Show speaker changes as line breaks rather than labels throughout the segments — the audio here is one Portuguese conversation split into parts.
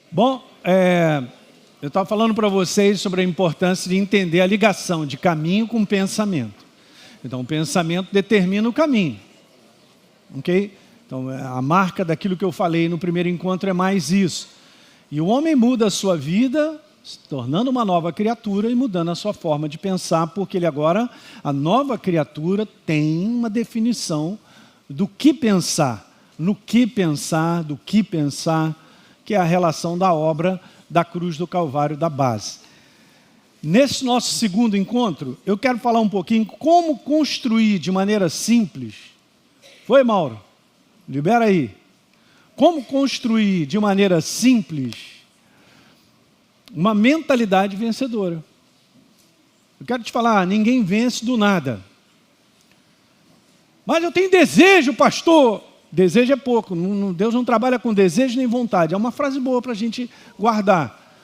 Bom, eu estava falando para vocês sobre a importância de entender a ligação de caminho com pensamento. Então, o pensamento determina o caminho, ok? Então, a marca daquilo que eu falei no primeiro encontro é mais isso. E o homem muda a sua vida, se tornando uma nova criatura e mudando a sua forma de pensar, porque ele agora, a nova criatura, tem uma definição do que pensar, no que pensar, do que pensar, que é a relação da obra da cruz do Calvário, da base. Nesse nosso segundo encontro, eu quero falar um pouquinho como construir de maneira simples. Foi, Mauro? Libera aí. Como construir de maneira simples uma mentalidade vencedora. Eu quero te falar, ninguém vence do nada. Mas eu tenho desejo, pastor. Desejo é pouco, Deus não trabalha com desejo nem vontade. É uma frase boa para a gente guardar.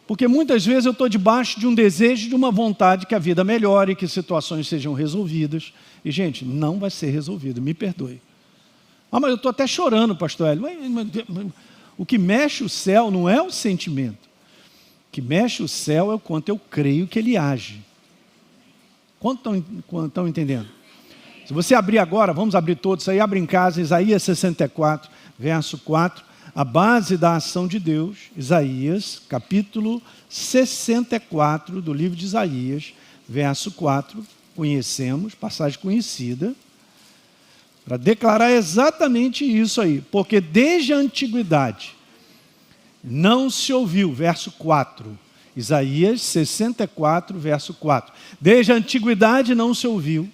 Porque muitas vezes eu estou debaixo de um desejo, de uma vontade que a vida melhore, que situações sejam resolvidas. E, gente, não vai ser resolvido, me perdoe. Ah, mas eu estou até chorando, pastor Hélio. O que mexe o céu não é o sentimento. O que mexe o céu é o quanto eu creio que ele age. Quanto estão entendendo? Se você abrir agora, vamos abrir todos aí, abre em casa, Isaías 64, verso 4, a base da ação de Deus, Isaías, capítulo 64 do livro de Isaías, verso 4, conhecemos, passagem conhecida, para declarar exatamente isso aí, porque desde a antiguidade não se ouviu, verso 4, Isaías 64, verso 4, desde a antiguidade não se ouviu,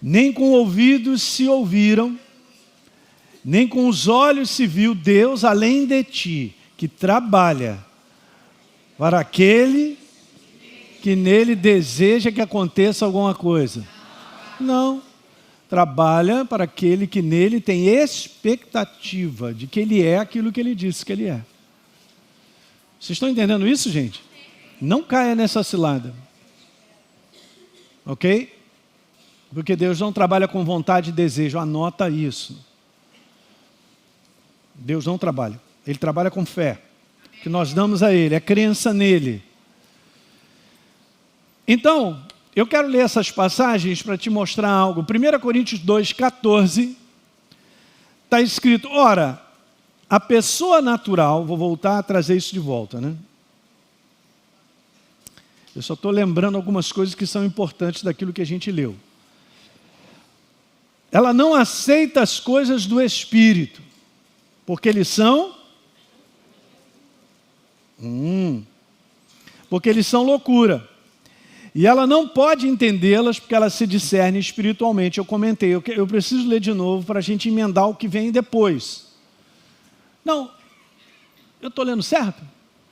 nem com ouvidos se ouviram, nem com os olhos se viu Deus além de ti, que trabalha para aquele que nele deseja que aconteça alguma coisa. Não, trabalha para aquele que nele tem expectativa de que ele é aquilo que ele disse que ele é. Vocês estão entendendo isso, gente? Não caia nessa cilada. Ok? Porque Deus não trabalha com vontade e desejo, anota isso. Deus não trabalha, Ele trabalha com fé, que nós damos a Ele, é crença nele. Então, eu quero ler essas passagens para te mostrar algo. 1 Coríntios 2,14, está escrito, ora, a pessoa natural, vou voltar a trazer isso de volta, né? Eu só estou lembrando algumas coisas que são importantes daquilo que a gente leu. Ela não aceita as coisas do Espírito, porque eles são... porque eles são loucura. E ela não pode entendê-las porque ela se discerne espiritualmente. Eu comentei, eu preciso ler de novo para a gente emendar o que vem depois. Não, eu estou lendo certo?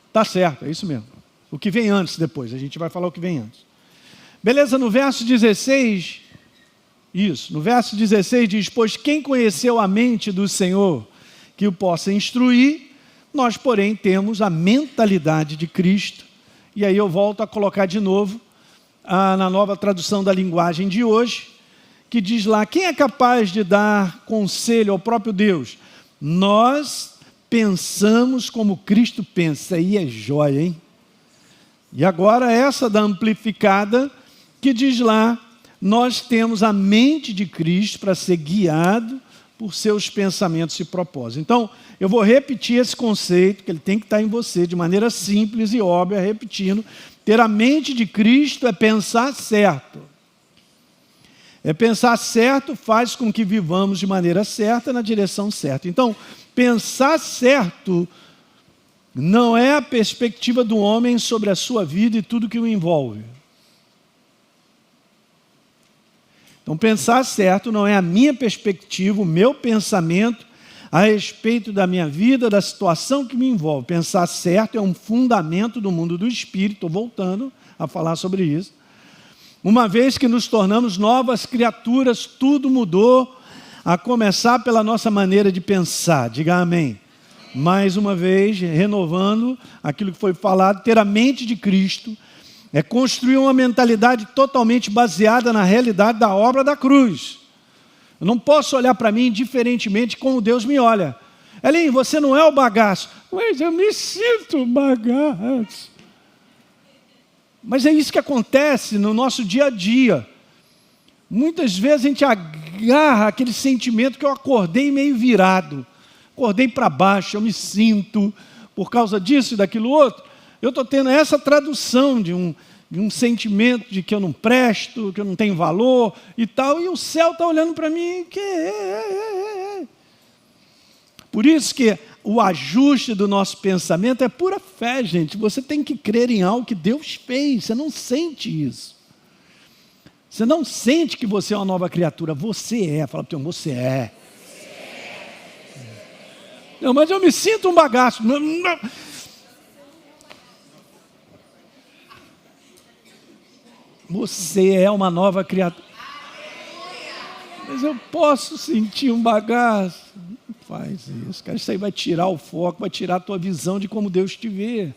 Está certo, é isso mesmo. O que vem antes, depois, a gente vai falar o que vem antes. Beleza, no verso 16... Isso, no verso 16 diz, pois quem conheceu a mente do Senhor que o possa instruir, nós, porém, temos a mentalidade de Cristo. E aí eu volto a colocar de novo, na nova tradução da linguagem de hoje, que diz lá, quem é capaz de dar conselho ao próprio Deus? Nós pensamos como Cristo pensa. Aí é jóia, hein? E agora essa da amplificada, que diz lá, nós temos a mente de Cristo para ser guiado por seus pensamentos e propósitos. Então, eu vou repetir esse conceito, que ele tem que estar em você, de maneira simples e óbvia, repetindo. Ter a mente de Cristo é pensar certo. É pensar certo faz com que vivamos de maneira certa, na direção certa. Então, pensar certo não é a perspectiva do homem sobre a sua vida e tudo que o envolve. Então, pensar certo não é a minha perspectiva, o meu pensamento a respeito da minha vida, da situação que me envolve. Pensar certo é um fundamento do mundo do Espírito, estou voltando a falar sobre isso. Uma vez que nos tornamos novas criaturas, tudo mudou, a começar pela nossa maneira de pensar. Diga amém. Mais uma vez, renovando aquilo que foi falado, ter a mente de Cristo, é construir uma mentalidade totalmente baseada na realidade da obra da cruz. Eu não posso olhar para mim diferentemente como Deus me olha. Elinho, você não é o bagaço. Mas eu me sinto bagaço. Mas é isso que acontece no nosso dia a dia. Muitas vezes a gente agarra aquele sentimento que eu acordei meio virado. Acordei para baixo, eu me sinto por causa disso e daquilo outro. Eu estou tendo essa tradução de um sentimento de que eu não presto, que eu não tenho valor e tal. E o céu está olhando para mim. Por isso que o ajuste do nosso pensamento é pura fé, gente. Você tem que crer em algo que Deus fez. Você não sente isso. Você não sente que você é uma nova criatura. Você é. Fala para o teu irmão, você é. Não, mas eu me sinto um bagaço. Você é uma nova criatura. Mas eu posso sentir um bagaço. Não faz isso, cara. Isso aí vai tirar o foco, vai tirar a tua visão de como Deus te vê.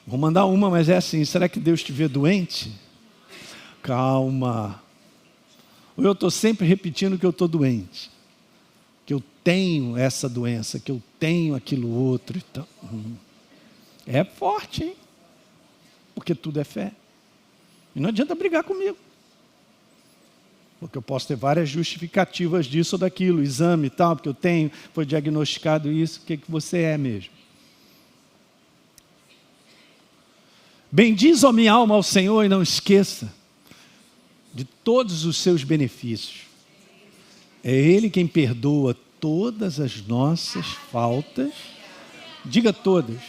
Vou mandar uma, mas é assim. Será que Deus te vê doente? Calma. Ou eu estou sempre repetindo que eu estou doente. Que eu tenho essa doença, que eu tenho aquilo outro. Então, é forte, hein? Porque tudo é fé. E não adianta brigar comigo. Porque eu posso ter várias justificativas disso ou daquilo, exame e tal, porque eu tenho, foi diagnosticado isso, o que você é mesmo? Bendiz, ó minha alma, ao Senhor e não esqueça de todos os seus benefícios. É Ele quem perdoa todas as nossas faltas, diga todas,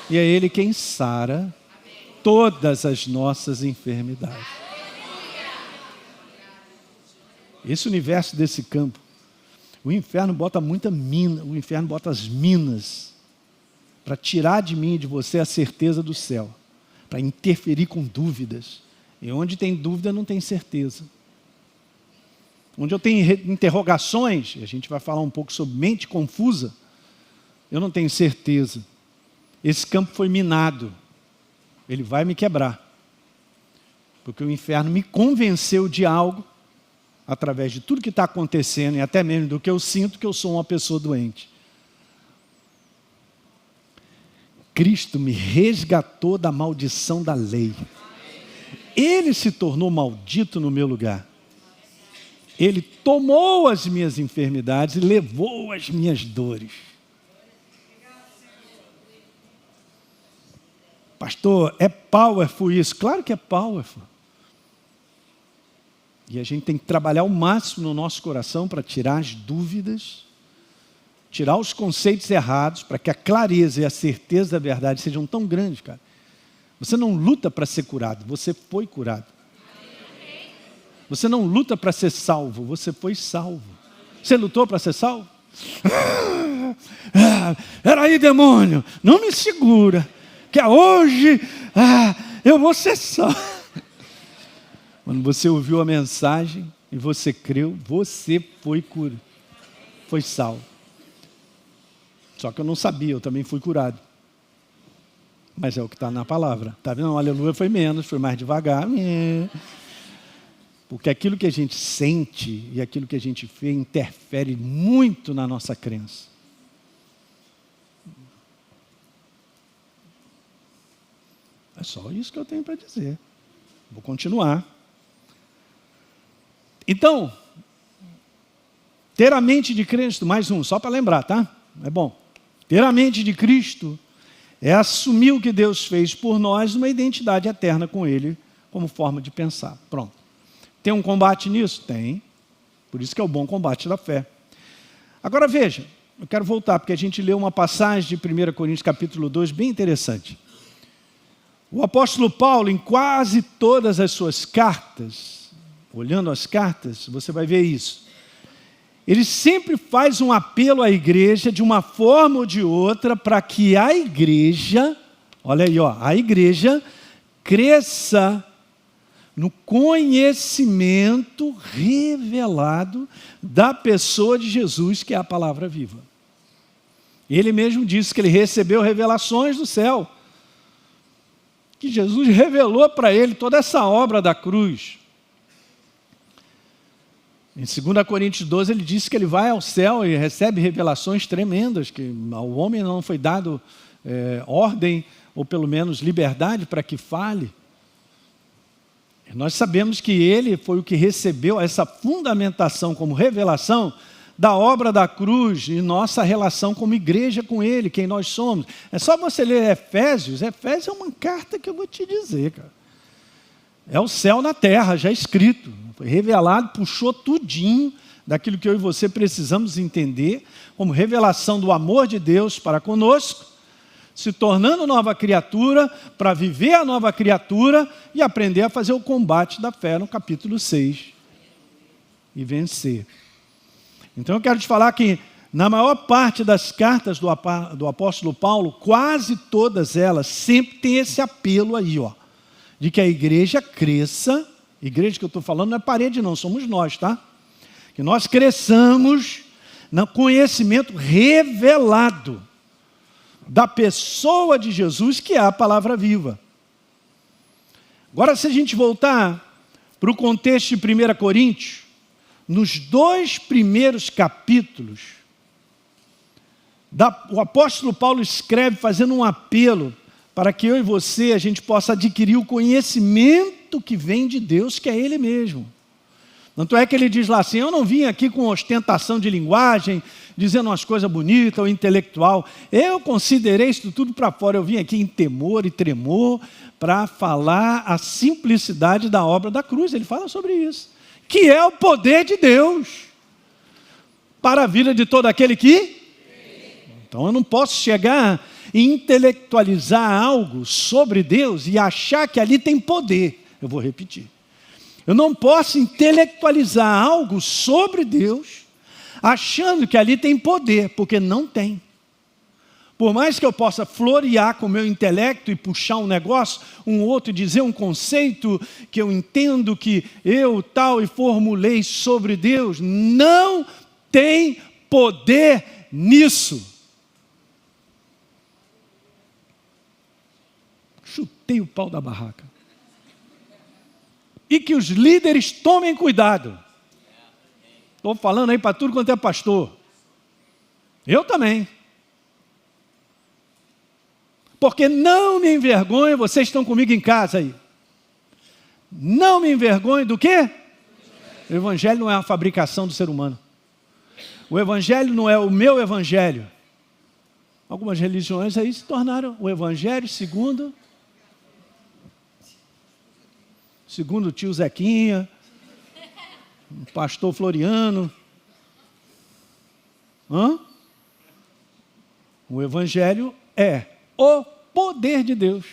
e é Ele quem sara todas as nossas enfermidades. Esse universo desse campo, o inferno bota muita mina, o inferno bota as minas para tirar de mim e de você a certeza do céu, para interferir com dúvidas. E onde tem dúvida não tem certeza. Onde eu tenho interrogações, e a gente vai falar um pouco sobre mente confusa, eu não tenho certeza. Esse campo foi minado. Ele vai me quebrar. Porque o inferno me convenceu de algo, através de tudo que está acontecendo, e até mesmo do que eu sinto, que eu sou uma pessoa doente. Cristo me resgatou da maldição da lei. Ele se tornou maldito no meu lugar. Ele tomou as minhas enfermidades e levou as minhas dores. Pastor, é powerful isso? Claro que é powerful. E a gente tem que trabalhar o máximo no nosso coração para tirar as dúvidas, tirar os conceitos errados, para que a clareza e a certeza da verdade sejam tão grandes, cara. Você não luta para ser curado, você foi curado. Você não luta para ser salvo, você foi salvo. Você lutou para ser salvo? Era aí, demônio, não me segura, que hoje eu vou ser salvo. Quando você ouviu a mensagem e você creu, você foi curado, foi salvo. Só que eu não sabia, eu também fui curado. Mas é o que está na palavra. Tá vendo? O aleluia foi menos, foi mais devagar. Porque aquilo que a gente sente e aquilo que a gente vê interfere muito na nossa crença. É só isso que eu tenho para dizer. Vou continuar. Então, ter a mente de Cristo, mais um, só para lembrar, tá? É bom. Ter a mente de Cristo é assumir o que Deus fez por nós, uma identidade eterna com Ele, como forma de pensar. Pronto. Tem um combate nisso? Tem. Por isso que é o bom combate da fé. Agora veja, eu quero voltar, porque a gente leu uma passagem de 1 Coríntios capítulo 2, bem interessante. O apóstolo Paulo, em quase todas as suas cartas, olhando as cartas, você vai ver isso. Ele sempre faz um apelo à igreja, de uma forma ou de outra, para que a igreja, olha aí, a igreja cresça no conhecimento revelado da pessoa de Jesus, que é a palavra viva. Ele mesmo disse que ele recebeu revelações do céu, que Jesus revelou para ele toda essa obra da cruz. Em 2 Coríntios 12, ele diz que ele vai ao céu e recebe revelações tremendas, que ao homem não foi dado ordem, ou pelo menos liberdade para que fale. E nós sabemos que ele foi o que recebeu essa fundamentação como revelação da obra da cruz e nossa relação como igreja com ele, quem nós somos. É só você ler Efésios. Efésios é uma carta que eu vou te dizer, cara. É o céu na terra, já escrito. Foi revelado, puxou tudinho daquilo que eu e você precisamos entender, como revelação do amor de Deus para conosco, se tornando nova criatura, para viver a nova criatura e aprender a fazer o combate da fé no capítulo 6 e vencer. Então eu quero te falar que na maior parte das cartas do apóstolo Paulo, quase todas elas sempre tem esse apelo aí, de que a igreja cresça. Igreja que eu estou falando não é parede não, somos nós, tá? Que nós cresçamos no conhecimento revelado da pessoa de Jesus, que é a palavra viva. Agora, se a gente voltar para o contexto de 1 Coríntios, nos 2 primeiros capítulos, o apóstolo Paulo escreve fazendo um apelo para que eu e você, a gente possa adquirir o conhecimento que vem de Deus, que é Ele mesmo. Tanto é que ele diz lá assim, eu não vim aqui com ostentação de linguagem, dizendo umas coisas bonitas ou intelectual. Eu considerei isso tudo para fora. Eu vim aqui em temor e tremor para falar a simplicidade da obra da cruz. Ele fala sobre isso. Que é o poder de Deus para a vida de todo aquele que... Então eu não posso chegar e intelectualizar algo sobre Deus e achar que ali tem poder. Eu vou repetir. Eu não posso intelectualizar algo sobre Deus achando que ali tem poder, porque não tem. Por mais que eu possa florear com o meu intelecto e puxar um negócio, um outro, dizer um conceito que eu entendo que eu tal e formulei sobre Deus, não tem poder nisso. Chutei o pau da barraca. E que os líderes tomem cuidado. Estou falando aí para tudo quanto é pastor. Eu também. Porque não me envergonhe, vocês estão comigo em casa aí. Não me envergonhe do quê? O evangelho não é a fabricação do ser humano. O evangelho não é o meu evangelho. Algumas religiões aí se tornaram o evangelho segundo o tio Zequinha, o pastor Floriano. O evangelho é o poder de Deus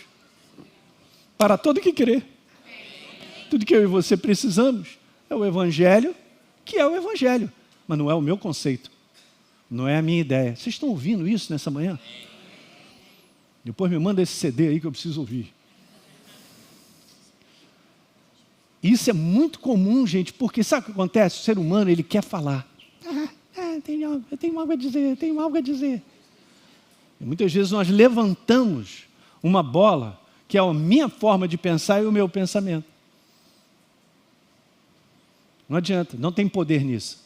para todo que crê. Tudo que eu e você precisamos é o evangelho, que é o evangelho, mas não é o meu conceito, não é a minha ideia. Vocês estão ouvindo isso nessa manhã? Depois me manda esse CD aí que eu preciso ouvir. Isso é muito comum, gente, porque sabe o que acontece? O ser humano, ele quer falar. Eu tenho algo a dizer. E muitas vezes nós levantamos uma bola, que é a minha forma de pensar e o meu pensamento. Não adianta, não tem poder nisso.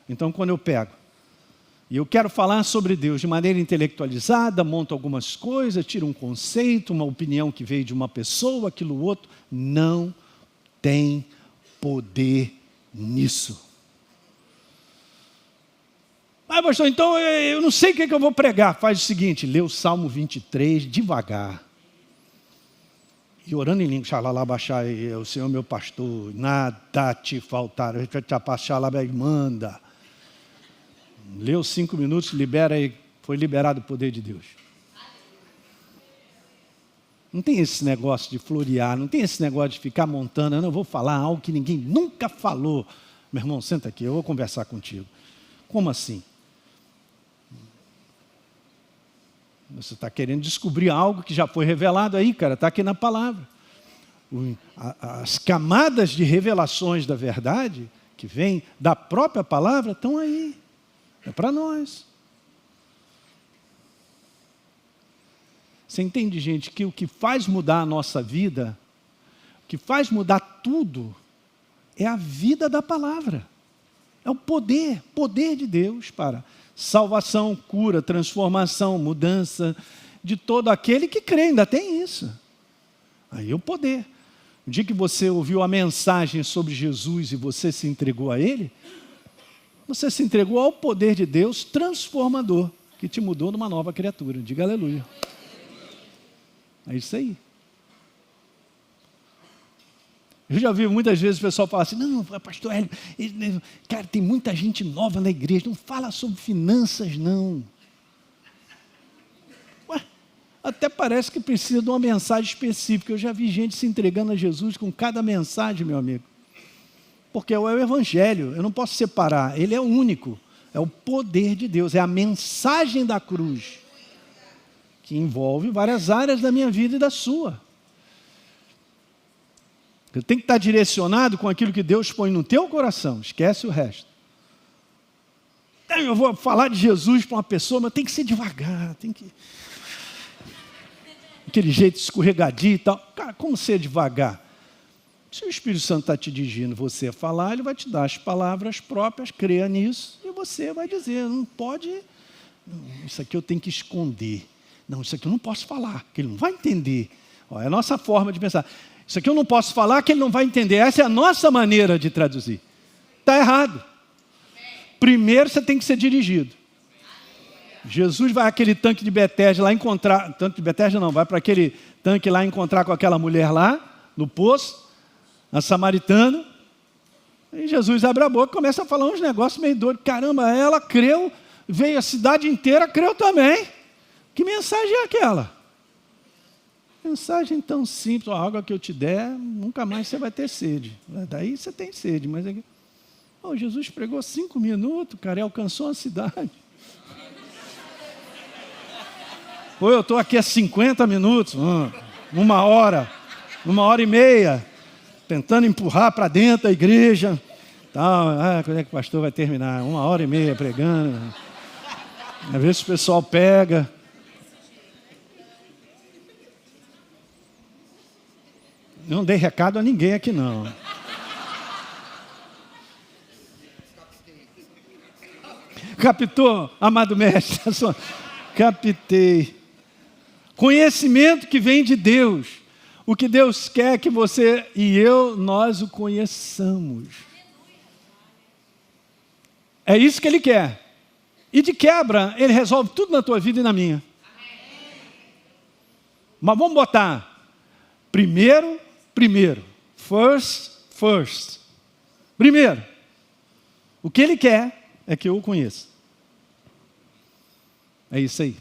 Então, quando eu pego, e eu quero falar sobre Deus de maneira intelectualizada, monto algumas coisas, tiro um conceito, uma opinião que veio de uma pessoa, aquilo outro, não tem poder nisso. Mas pastor, então eu não sei o que eu vou pregar. Faz o seguinte, lê o Salmo 23 devagar. E orando em língua, xalalabaxá, o Senhor meu pastor, nada te faltará, manda. Leu 5 minutos, libera aí, foi liberado o poder de Deus. Não tem esse negócio de florear, não tem esse negócio de ficar montando, eu não vou falar algo que ninguém nunca falou. Meu irmão, senta aqui, eu vou conversar contigo. Como assim? Você está querendo descobrir algo que já foi revelado aí, cara, está aqui na palavra. As camadas de revelações da verdade, que vem da própria palavra, estão aí. É para nós. Você entende, gente, que o que faz mudar a nossa vida, o que faz mudar tudo, é a vida da palavra. É o poder de Deus para salvação, cura, transformação, mudança de todo aquele que crê, ainda tem isso. Aí é o poder. O dia que você ouviu a mensagem sobre Jesus e você se entregou a Ele, você se entregou ao poder de Deus transformador, que te mudou numa nova criatura. Diga aleluia. É isso aí. Eu já vi muitas vezes o pessoal falar assim, não, pastor Hélio, cara, tem muita gente nova na igreja, não fala sobre finanças, não. Ué, até parece que precisa de uma mensagem específica. Eu já vi gente se entregando a Jesus com cada mensagem, meu amigo. Porque é o Evangelho, eu não posso separar, ele é único. É o poder de Deus, é a mensagem da cruz, que envolve várias áreas da minha vida e da sua. Eu tenho que estar direcionado com aquilo que Deus põe no teu coração, esquece o resto. Eu vou falar de Jesus para uma pessoa, mas tem que ser devagar, tem que... Aquele jeito escorregadio e tal. Cara, como ser devagar? Se o Espírito Santo está te dirigindo você a falar, ele vai te dar as palavras próprias, creia nisso, e você vai dizer, não pode, não, isso aqui eu tenho que esconder. Não, isso aqui eu não posso falar, que ele não vai entender. Ó, é a nossa forma de pensar. Isso aqui eu não posso falar, que ele não vai entender. Essa é a nossa maneira de traduzir. Está errado. Primeiro você tem que ser dirigido. Jesus vai àquele tanque de Betesda lá encontrar... Tanque de Betesda não, vai para aquele tanque lá encontrar com aquela mulher lá, no poço, a samaritana. E Jesus abre a boca e começa a falar uns negócios meio doidos. Caramba, ela creu, veio a cidade inteira, creu também. Que mensagem é aquela? Mensagem tão simples, a água que eu te der, nunca mais você vai ter sede. Daí você tem sede, mas aqui... Jesus pregou 5 minutos, cara, e alcançou a cidade. Ou eu estou aqui há 50 minutos, 1 hora e meia, tentando empurrar para dentro da igreja. Quando é que o pastor vai terminar? 1 hora e meia pregando. Às vezes o pessoal pega... Não dei recado a ninguém aqui, não. Captou, amado mestre? Captei. Conhecimento que vem de Deus. O que Deus quer que você e eu, nós o conheçamos. É isso que Ele quer. E de quebra, Ele resolve tudo na tua vida e na minha. Mas vamos botar primeiro. First. Primeiro, o que Ele quer é que eu o conheça. É isso aí.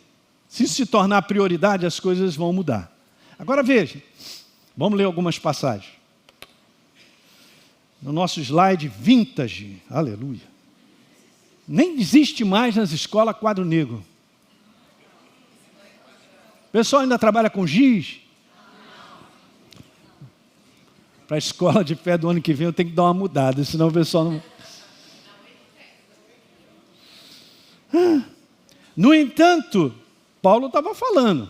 Se isso se tornar prioridade, as coisas vão mudar. Agora veja, vamos ler algumas passagens. No nosso slide vintage, aleluia. Nem existe mais nas escolas quadro negro. O pessoal ainda trabalha com giz. Para a escola de fé do ano que vem eu tenho que dar uma mudada, senão o pessoal não... No entanto, Paulo estava falando.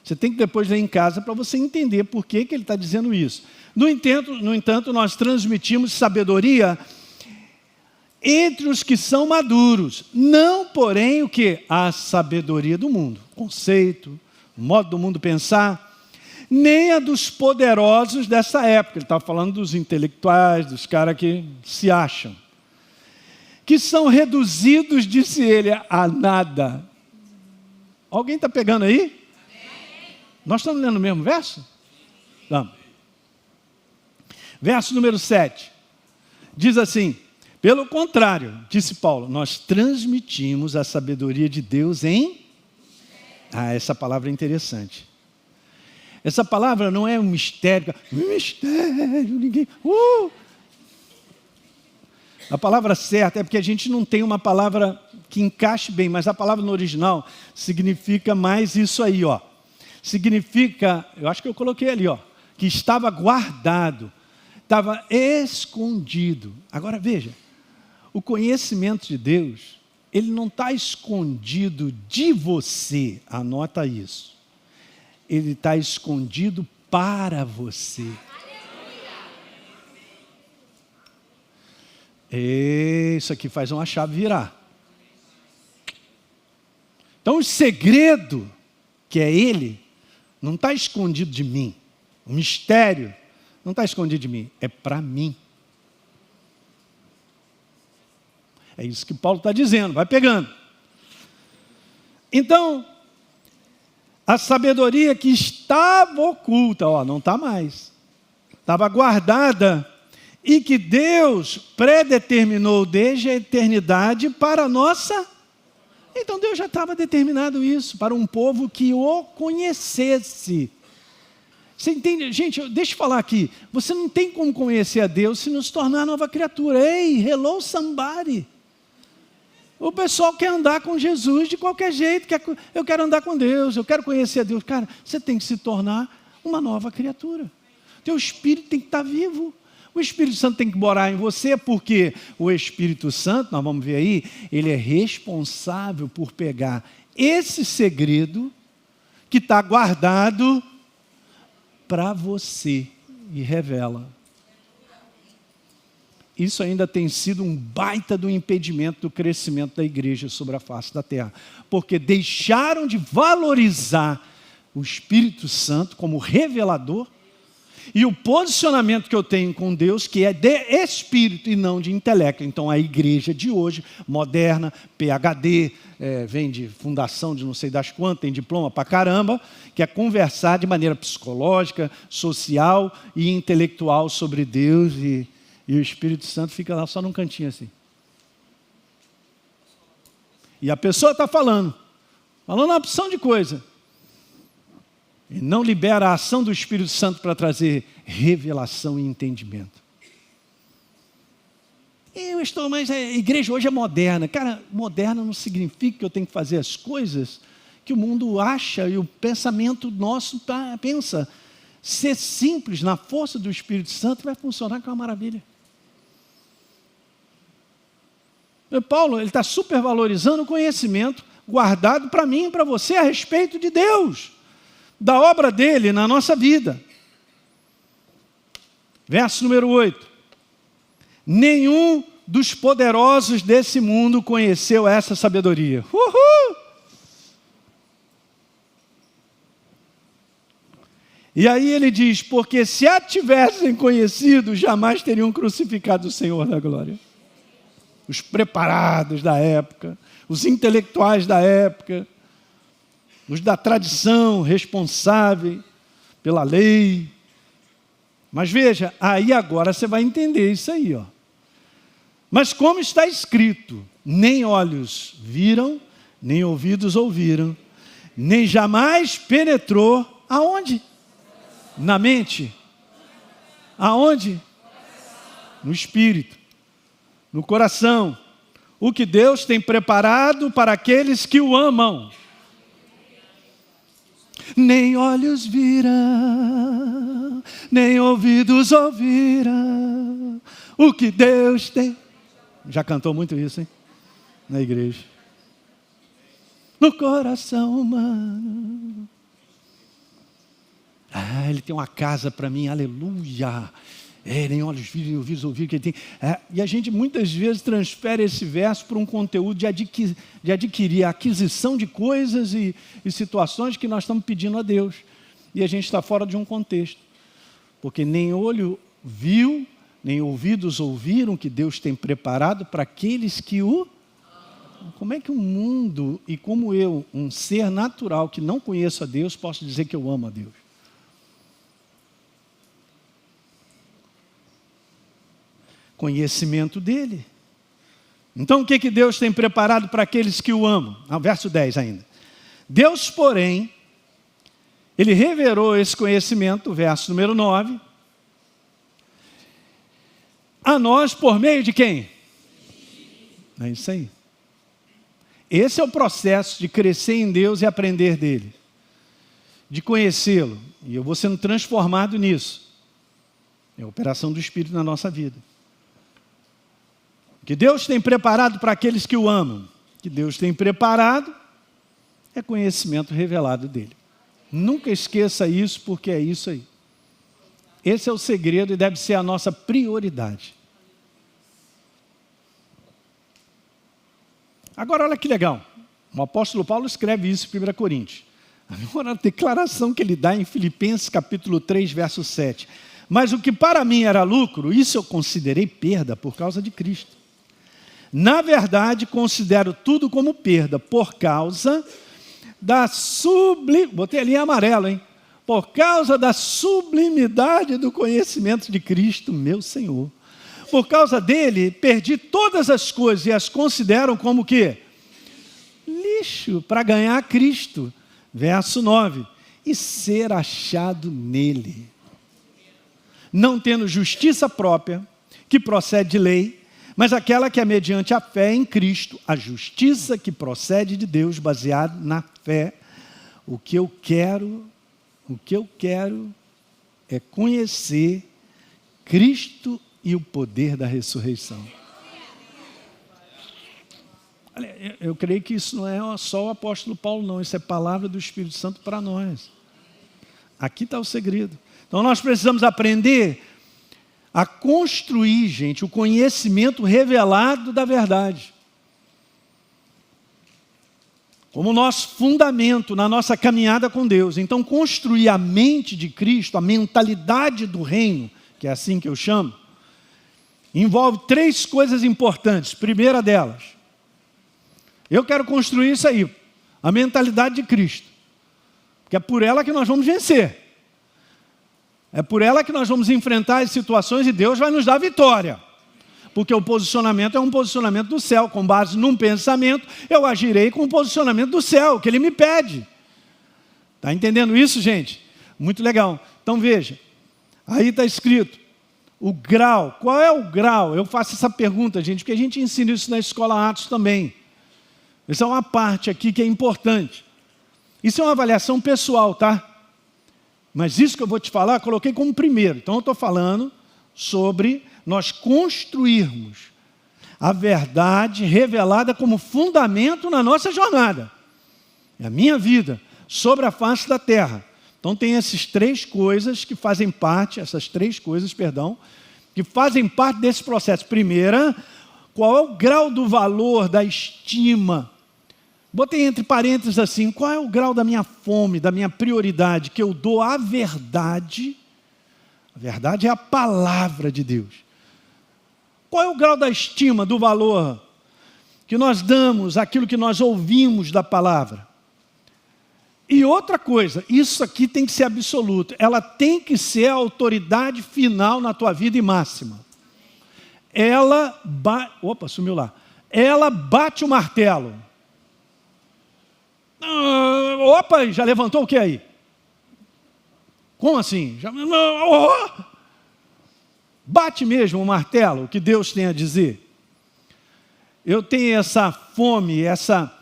Você tem que depois ler em casa para você entender por que ele está dizendo isso. No entanto, nós transmitimos sabedoria entre os que são maduros. Não, porém, o que? A sabedoria do mundo. Conceito, o modo do mundo pensar... nem a dos poderosos dessa época. Ele estava falando dos intelectuais, dos caras que se acham. Que são reduzidos, disse ele, a nada. Alguém está pegando aí? Amém. Nós estamos lendo o mesmo verso? Vamos. Verso número 7. Diz assim, pelo contrário, disse Paulo, nós transmitimos a sabedoria de Deus em... essa palavra é interessante. Essa palavra não é um mistério, ninguém... A palavra certa é porque a gente não tem uma palavra que encaixe bem, mas a palavra no original significa mais isso aí, ó. Significa, eu acho que eu coloquei ali, ó, que estava guardado, estava escondido. Agora veja, o conhecimento de Deus, ele não está escondido de você, anota isso. Ele está escondido para você. Isso aqui faz uma chave virar. Então o segredo, que é Ele, não está escondido de mim. O mistério não está escondido de mim, é para mim. É isso que Paulo está dizendo, vai pegando. Então, a sabedoria que estava oculta, não está mais, estava guardada, e que Deus predeterminou desde a eternidade para a nossa. Então Deus já estava determinado isso, para um povo que o conhecesse. Você entende? Gente, deixa eu falar aqui, você não tem como conhecer a Deus se não se tornar nova criatura. Ei, hello somebody. O pessoal quer andar com Jesus de qualquer jeito, eu quero andar com Deus, eu quero conhecer a Deus. Cara, você tem que se tornar uma nova criatura. Teu espírito tem que estar vivo. O Espírito Santo tem que morar em você, porque o Espírito Santo, nós vamos ver aí, ele é responsável por pegar esse segredo que está guardado para você e revela. Isso ainda tem sido um baita do impedimento do crescimento da igreja sobre a face da terra, porque deixaram de valorizar o Espírito Santo como revelador e o posicionamento que eu tenho com Deus, que é de espírito e não de intelecto. Então a igreja de hoje, moderna, PhD, vem de fundação de não sei das quantas, tem diploma pra caramba, que é conversar de maneira psicológica, social e intelectual sobre Deus, e o Espírito Santo fica lá só num cantinho assim. E a pessoa está falando uma opção de coisa, e não libera a ação do Espírito Santo para trazer revelação e entendimento. Mas a igreja hoje é moderna. Cara, moderna não significa que eu tenho que fazer as coisas que o mundo acha e o pensamento nosso pensa. Ser simples na força do Espírito Santo vai funcionar com uma maravilha. Paulo, ele está supervalorizando o conhecimento guardado para mim e para você a respeito de Deus, da obra dele na nossa vida. Verso número 8. Nenhum dos poderosos desse mundo conheceu essa sabedoria. Uhul! E aí ele diz, porque se a tivessem conhecido, jamais teriam crucificado o Senhor da glória. Os preparados da época, os intelectuais da época, os da tradição, responsáveis pela lei. Mas veja, aí agora você vai entender isso aí, ó. Mas como está escrito, nem olhos viram, nem ouvidos ouviram, nem jamais penetrou, aonde? Na mente. Aonde? No espírito, no coração. O que Deus tem preparado para aqueles que o amam. Nem olhos viram, nem ouvidos ouviram, o que Deus tem. Já cantou muito isso, hein? Na igreja. No coração humano. Ele tem uma casa para mim, aleluia. Nem olhos viram, nem ouvidos ouviram que ele tem. E a gente muitas vezes transfere esse verso para um conteúdo de adquirir a aquisição de coisas e situações que nós estamos pedindo a Deus. E a gente está fora de um contexto. Porque nem olho viu, nem ouvidos ouviram que Deus tem preparado para aqueles que o... Como é que o mundo, e como eu, um ser natural que não conheço a Deus, posso dizer que eu amo a Deus? Conhecimento dele. Então o que Deus tem preparado para aqueles que o amam? Verso 10 ainda. Deus, porém, ele revelou esse conhecimento, verso número 9, a nós por meio de quem? É isso aí. Esse é o processo de crescer em Deus e aprender dele, de conhecê-lo, e eu vou sendo transformado nisso. É a operação do Espírito na nossa vida. Que Deus tem preparado para aqueles que o amam, que Deus tem preparado é conhecimento revelado dele. Nunca esqueça isso, porque é isso aí. Esse é o segredo e deve ser a nossa prioridade. Agora, olha que legal. O apóstolo Paulo escreve isso em 1 Coríntios. Agora, a declaração que ele dá em Filipenses capítulo 3, verso 7. Mas o que para mim era lucro, isso eu considerei perda por causa de Cristo. Na verdade, considero tudo como perda por causa da botei ali em amarelo, hein? Por causa da sublimidade do conhecimento de Cristo, meu Senhor. Por causa dele, perdi todas as coisas e as considero como o quê? Lixo, para ganhar Cristo. Verso 9. E ser achado nele. Não tendo justiça própria, que procede de lei, mas aquela que é mediante a fé em Cristo, a justiça que procede de Deus, baseada na fé. O que eu quero é conhecer Cristo e o poder da ressurreição. Olha, eu creio que isso não é só o apóstolo Paulo, não. Isso é palavra do Espírito Santo para nós. Aqui está o segredo. Então nós precisamos aprender a construir, gente, o conhecimento revelado da verdade. Como nosso fundamento na nossa caminhada com Deus. Então, construir a mente de Cristo, a mentalidade do reino, que é assim que eu chamo, envolve 3 coisas importantes. Primeira delas, eu quero construir isso aí, a mentalidade de Cristo. Porque é por ela que nós vamos vencer. É por ela que nós vamos enfrentar as situações e Deus vai nos dar vitória. Porque o posicionamento é um posicionamento do céu. Com base num pensamento, eu agirei com o posicionamento do céu, que Ele me pede. Está entendendo isso, gente? Muito legal. Então veja, aí está escrito, o grau. Qual é o grau? Eu faço essa pergunta, gente, porque a gente ensina isso na Escola Atos também. Essa é uma parte aqui que é importante. Isso é uma avaliação pessoal, tá? Mas isso que eu vou te falar, coloquei como primeiro. Então eu estou falando sobre nós construirmos a verdade revelada como fundamento na nossa jornada. É a minha vida sobre a face da terra. Então tem essas 3 coisas que fazem parte, que fazem parte desse processo. Primeira, qual é o grau do valor, da estima? Botei entre parênteses assim, qual é o grau da minha fome, da minha prioridade, que eu dou à verdade? A verdade é a palavra de Deus. Qual é o grau da estima, do valor que nós damos àquilo que nós ouvimos da palavra? E outra coisa, isso aqui tem que ser absoluto, ela tem que ser a autoridade final na tua vida e máxima. Ela bate o martelo. Já levantou o que aí? Como assim? Bate mesmo o martelo, o que Deus tem a dizer. Eu tenho essa fome, essa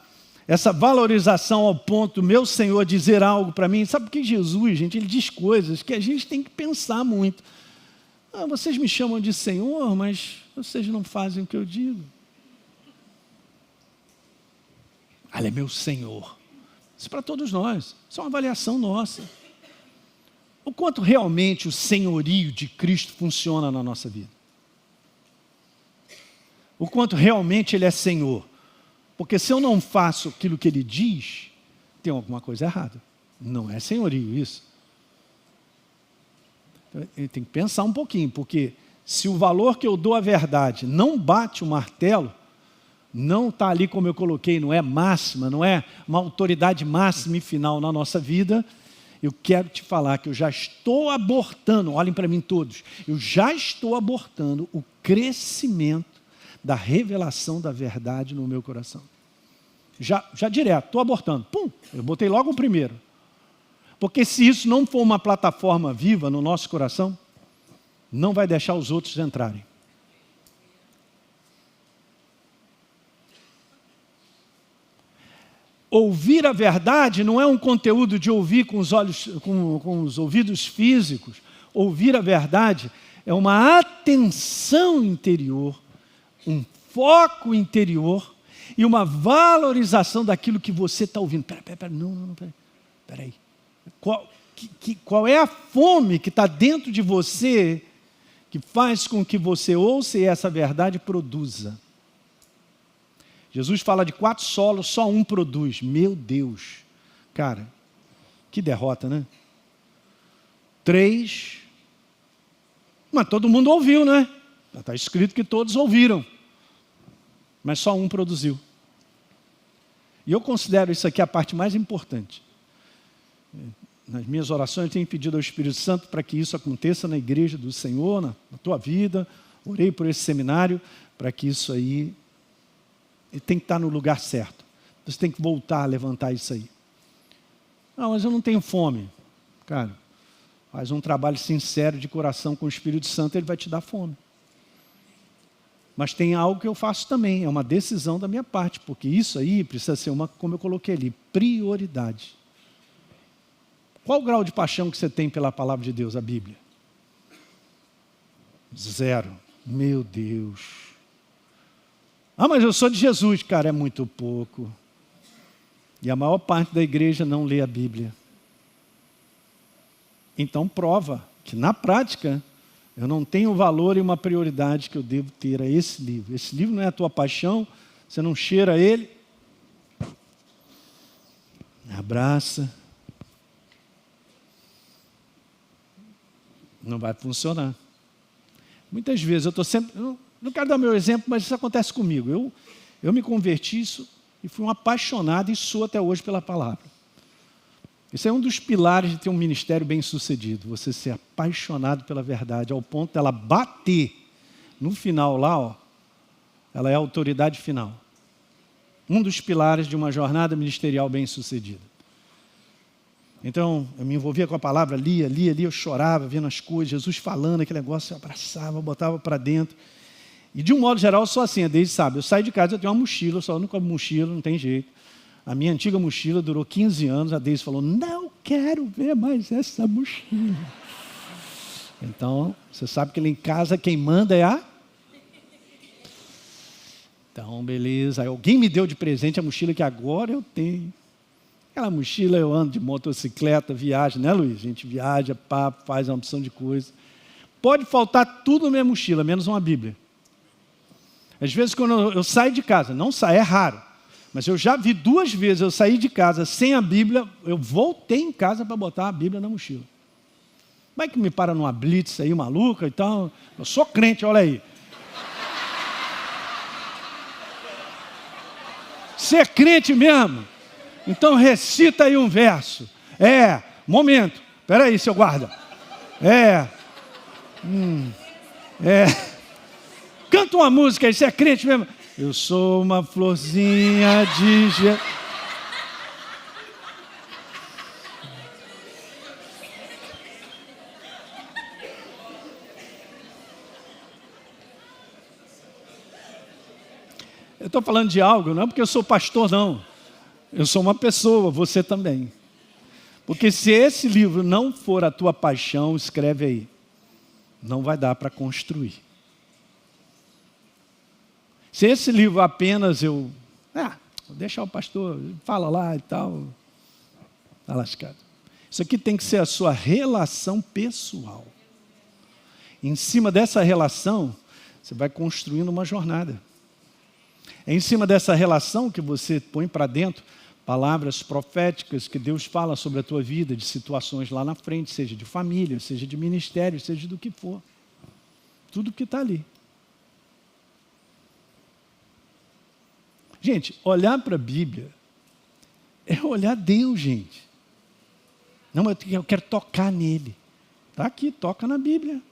valorização ao ponto do meu Senhor dizer algo para mim. Sabe por que Jesus, gente, Ele diz coisas que a gente tem que pensar muito. Vocês me chamam de Senhor, mas vocês não fazem o que eu digo. Ele é meu Senhor. Isso é para todos nós. Isso é uma avaliação nossa. O quanto realmente o senhorio de Cristo funciona na nossa vida. O quanto realmente Ele é Senhor. Porque se eu não faço aquilo que Ele diz, tem alguma coisa errada. Não é senhorio isso. Ele tem que pensar um pouquinho, porque se o valor que eu dou à verdade não bate o martelo, não está ali como eu coloquei, não é máxima, não é uma autoridade máxima e final na nossa vida, eu quero te falar que eu já estou abortando, olhem para mim todos, eu já estou abortando o crescimento da revelação da verdade no meu coração. Já direto, estou abortando. Eu botei logo o primeiro. Porque se isso não for uma plataforma viva no nosso coração, não vai deixar os outros entrarem. Ouvir a verdade não é um conteúdo de ouvir com os olhos, com os ouvidos físicos. Ouvir a verdade é uma atenção interior, um foco interior e uma valorização daquilo que você está ouvindo. Peraí. Qual é a fome que está dentro de você que faz com que você ouça e essa verdade produza? Jesus fala de 4 solos, só um produz. Meu Deus. Cara, que derrota, né? 3. Mas todo mundo ouviu, né? Está escrito que todos ouviram. Mas só um produziu. E eu considero isso aqui a parte mais importante. Nas minhas orações, eu tenho pedido ao Espírito Santo para que isso aconteça na igreja do Senhor, na tua vida. Orei por esse seminário, para que isso aí tem que estar no lugar certo. Você tem que voltar a levantar isso aí. Não, mas eu não tenho fome. Cara, faz um trabalho sincero de coração com o Espírito Santo, ele vai te dar fome. Mas tem algo que eu faço também, é uma decisão da minha parte, porque isso aí precisa ser uma, como eu coloquei ali, prioridade. Qual o grau de paixão que você tem pela palavra de Deus, a Bíblia? 0. Meu Deus. Ah, mas eu sou de Jesus. Cara, é muito pouco. E a maior parte da igreja não lê a Bíblia. Então prova que na prática eu não tenho valor e uma prioridade que eu devo ter a esse livro. Esse livro não é a tua paixão, você não cheira ele, abraça, não vai funcionar. Muitas vezes eu estou sempre, eu não quero dar meu exemplo, mas isso acontece comigo. Eu me converti isso e fui um apaixonado e sou até hoje pela palavra. Esse é um dos pilares de ter um ministério bem sucedido, você ser apaixonado pela verdade, ao ponto dela bater no final lá, ó, ela é a autoridade final. Um dos pilares de uma jornada ministerial bem sucedida. Então, eu me envolvia com a palavra, lia, eu chorava, vendo as coisas, Jesus falando, aquele negócio, eu abraçava, botava para dentro. E de um modo geral, eu sou assim, a Deise sabe, eu saio de casa, eu tenho uma mochila, eu só ando com a mochila, não tem jeito. A minha antiga mochila durou 15 anos, a Deise falou, não quero ver mais essa mochila. Então, você sabe que lá em casa quem manda é a... Então, beleza. Aí alguém me deu de presente a mochila que agora eu tenho. Aquela mochila eu ando de motocicleta, viajo, né, Luiz? A gente viaja, papo, faz uma opção de coisa. Pode faltar tudo na minha mochila, menos uma Bíblia. Às vezes, quando eu saio de casa, não saio, é raro. Mas eu já vi 2 vezes eu sair de casa sem a Bíblia, eu voltei em casa para botar a Bíblia na mochila. Vai que me para numa blitz aí, maluca e tal. Eu sou crente, olha aí. Você é crente mesmo? Então recita aí um verso. Momento. Espera aí, seu guarda. Canta uma música aí, você é crente mesmo? Eu sou uma florzinha de... Eu estou falando de algo, não é porque eu sou pastor, não. Eu sou uma pessoa, você também. Porque se esse livro não for a tua paixão, escreve aí. Não vai dar para construir. Se esse livro apenas vou deixar o pastor, fala lá e tal, está lascado. Isso aqui tem que ser a sua relação pessoal. Em cima dessa relação, você vai construindo uma jornada. É em cima dessa relação que você põe para dentro palavras proféticas que Deus fala sobre a tua vida, de situações lá na frente, seja de família, seja de ministério, seja do que for. Tudo que está ali. Gente, olhar para a Bíblia é olhar Deus, gente. Não, eu quero tocar nele. Está aqui, toca na Bíblia.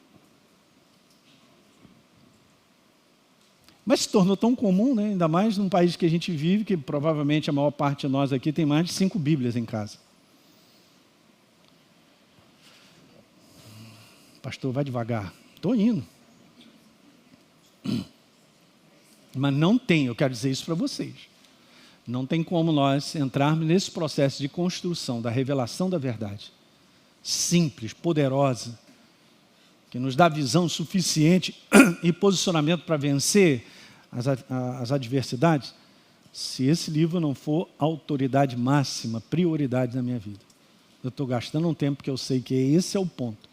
Mas se tornou tão comum, né? Ainda mais num país que a gente vive, que provavelmente a maior parte de nós aqui tem mais de 5 Bíblias em casa. Pastor, vai devagar. Estou indo. Mas não tem, eu quero dizer isso para vocês, não tem como nós entrarmos nesse processo de construção da revelação da verdade, simples, poderosa, que nos dá visão suficiente e posicionamento para vencer as adversidades, se esse livro não for autoridade máxima, prioridade na minha vida. Eu estou gastando um tempo que eu sei que esse é o ponto.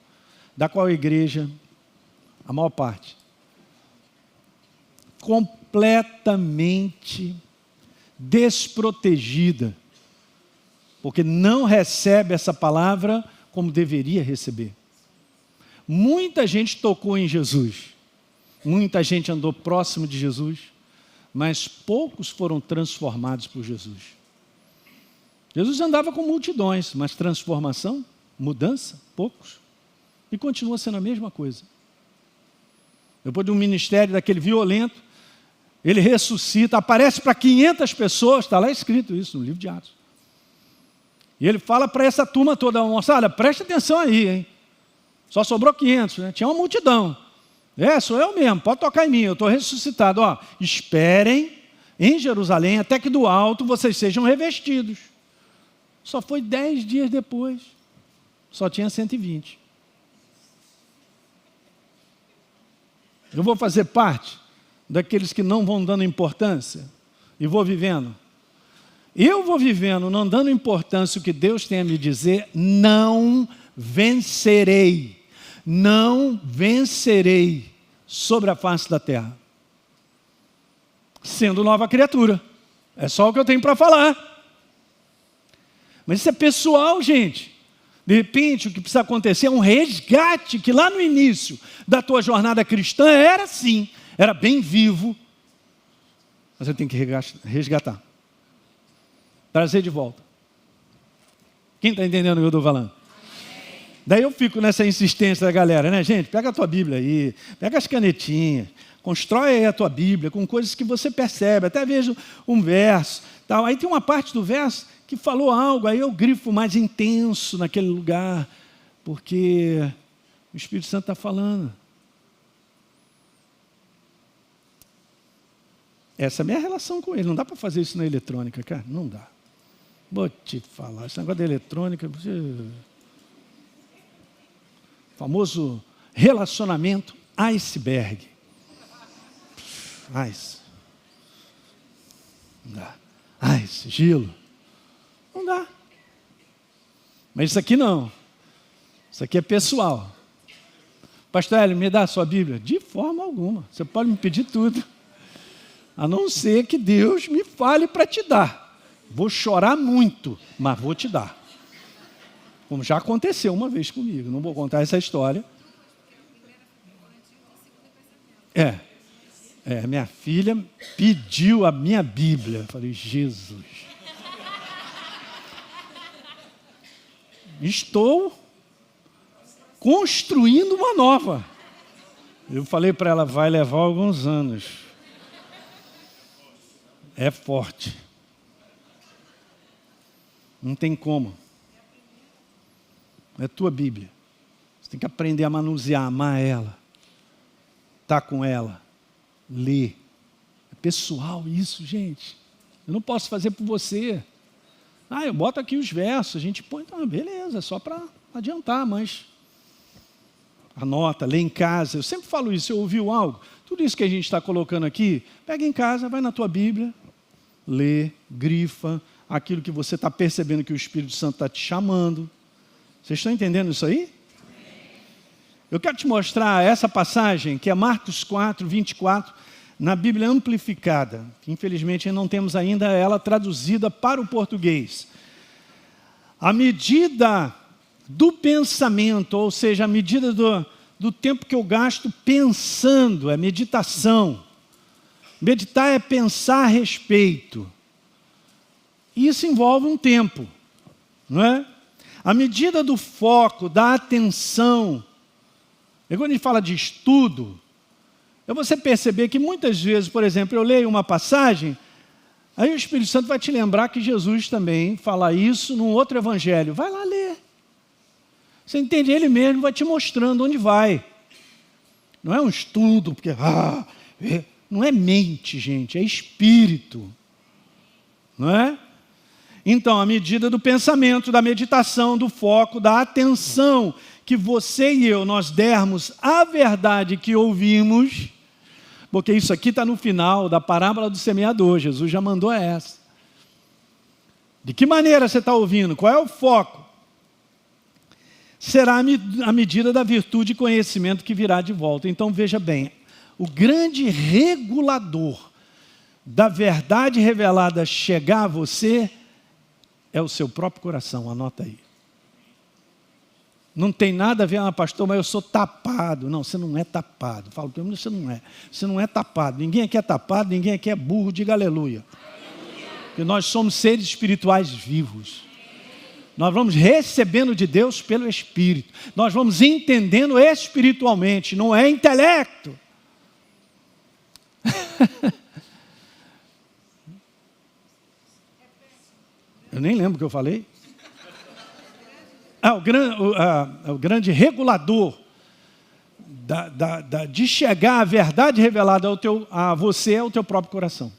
Da qual a igreja, a maior parte, completamente desprotegida, porque não recebe essa palavra como deveria receber. Muita gente tocou em Jesus, muita gente andou próximo de Jesus, mas poucos foram transformados por Jesus. Jesus andava com multidões, mas transformação, mudança, poucos. E continua sendo a mesma coisa. Depois de um ministério daquele violento, ele ressuscita, aparece para 500 pessoas, está lá escrito isso no livro de Atos. E ele fala para essa turma toda, moçada, presta atenção aí, hein? Só sobrou 500, né? Tinha uma multidão. Sou eu mesmo, pode tocar em mim, eu estou ressuscitado. Ó, esperem em Jerusalém até que do alto vocês sejam revestidos. Só foi 10 dias depois, só tinha 120. Eu vou fazer parte daqueles que não vão dando importância e vou vivendo. Eu vou vivendo, não dando importância o que Deus tem a me dizer, não vencerei. Não vencerei sobre a face da terra. Sendo nova criatura. É só o que eu tenho para falar. Mas isso é pessoal, gente. De repente, o que precisa acontecer é um resgate, que lá no início da tua jornada cristã era assim, era bem vivo. Mas você tem que resgatar. Trazer de volta. Quem está entendendo o que eu estou falando? Daí eu fico nessa insistência da galera, né, gente? Pega a tua Bíblia aí, pega as canetinhas, constrói aí a tua Bíblia com coisas que você percebe, até vejo um verso, tal. Aí tem uma parte do verso que falou algo, aí eu grifo mais intenso naquele lugar, porque o Espírito Santo está falando. Essa é a minha relação com ele, não dá para fazer isso na eletrônica, cara, não dá. Vou te falar, esse negócio da eletrônica, famoso relacionamento iceberg. Ice. Não dá. Ice, gelo. Não dá. Mas isso aqui não. Isso aqui é pessoal. Pastor Hélio, me dá a sua Bíblia? De forma alguma. Você pode me pedir tudo. A não ser que Deus me fale para te dar. Vou chorar muito, mas vou te dar. Como já aconteceu uma vez comigo. Não vou contar essa história. Minha filha pediu a minha Bíblia. Eu falei, Jesus. Estou construindo uma nova. Eu falei para ela, vai levar alguns anos. É forte. Não tem como. É tua Bíblia. Você tem que aprender a manusear, amar ela. Estar com ela. Ler. É pessoal isso, gente. Eu não posso fazer por você. Eu boto aqui os versos, a gente põe, então, beleza, é só para adiantar, mas anota, lê em casa. Eu sempre falo isso, eu ouviu algo, tudo isso que a gente está colocando aqui, pega em casa, vai na tua Bíblia, lê, grifa, aquilo que você está percebendo que o Espírito Santo está te chamando. Vocês estão entendendo isso aí? Eu quero te mostrar essa passagem, que é Marcos 4, 24, na Bíblia amplificada. Infelizmente, não temos ainda ela traduzida para o português. A medida do pensamento, ou seja, a medida do tempo que eu gasto pensando, é meditação. Meditar é pensar a respeito. Isso envolve um tempo, não é? A medida do foco, da atenção. E quando a gente fala de estudo, é você perceber que muitas vezes, por exemplo, eu leio uma passagem, aí o Espírito Santo vai te lembrar que Jesus também fala isso num outro evangelho. Vai lá ler. Você entende? Ele mesmo vai te mostrando onde vai. Não é um estudo, porque não é mente, gente, é espírito. Não é? Então, a medida do pensamento, da meditação, do foco, da atenção que você e eu, nós dermos à verdade que ouvimos, porque isso aqui está no final da parábola do semeador, Jesus já mandou essa. De que maneira você está ouvindo? Qual é o foco? Será a medida da virtude e conhecimento que virá de volta. Então, veja bem, o grande regulador da verdade revelada chegar a você é o seu próprio coração, anota aí. Não tem nada a ver, pastor, mas eu sou tapado. Não, você não é tapado. Falo para mim, você não é. Você não é tapado. Ninguém aqui é tapado, ninguém aqui é burro, diga aleluia. Porque nós somos seres espirituais vivos. Nós vamos recebendo de Deus pelo Espírito. Nós vamos entendendo espiritualmente, não é intelecto. Eu nem lembro o que eu falei. O grande regulador de chegar à verdade revelada a você é o teu próprio coração.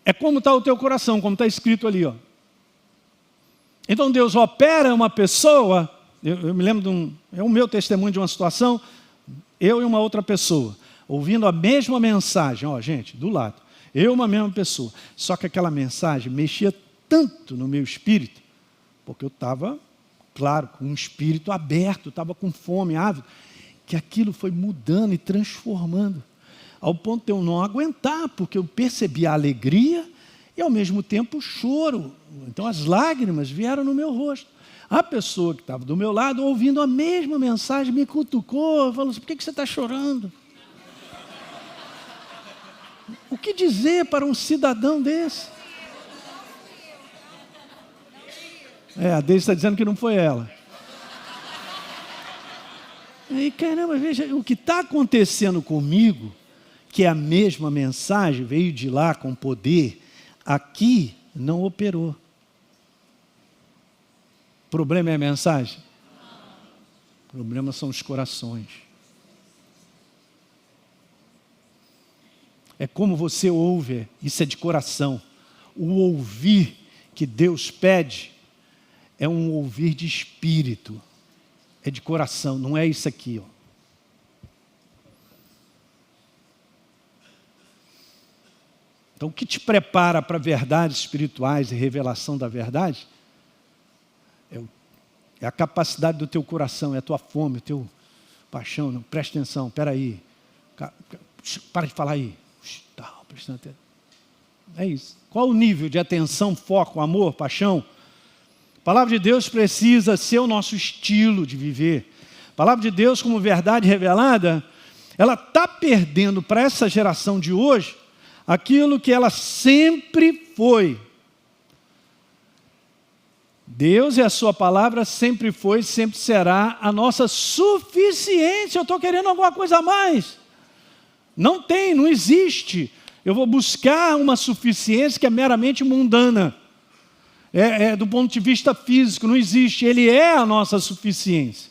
É como está o teu coração, como está escrito ali, ó. Então Deus opera uma pessoa, eu me lembro é o meu testemunho de uma situação, eu e uma outra pessoa, ouvindo a mesma mensagem, ó gente, do lado, eu e uma mesma pessoa, só que aquela mensagem mexia tanto no meu espírito, porque eu estava, claro, com um espírito aberto, estava com fome, ávido, que aquilo foi mudando e transformando, ao ponto de eu não aguentar, porque eu percebi a alegria e ao mesmo tempo o choro. Então as lágrimas vieram no meu rosto. A pessoa que estava do meu lado, ouvindo a mesma mensagem, me cutucou, falou assim, por que você está chorando? O que dizer para um cidadão desse? A Deise está dizendo que não foi ela. E caramba, veja, o que está acontecendo comigo, que é a mesma mensagem, veio de lá com poder, aqui não operou. O problema é a mensagem? O problema são os corações. É como você ouve, isso é de coração. O ouvir que Deus pede é um ouvir de espírito. É de coração, não é isso aqui, ó. Então, o que te prepara para verdades espirituais e revelação da verdade é a capacidade do teu coração, é a tua fome, o teu paixão. Não, presta atenção, espera aí. Para de falar aí. Presta atenção. É isso. Qual o nível de atenção, foco, amor, paixão? A palavra de Deus precisa ser o nosso estilo de viver. A palavra de Deus, como verdade revelada, ela está perdendo para essa geração de hoje aquilo que ela sempre foi. Deus e a sua palavra sempre foi, sempre será a nossa suficiência. Eu estou querendo alguma coisa a mais. Não tem, não existe. Eu vou buscar uma suficiência que é meramente mundana. Do ponto de vista físico, não existe. Ele é a nossa suficiência.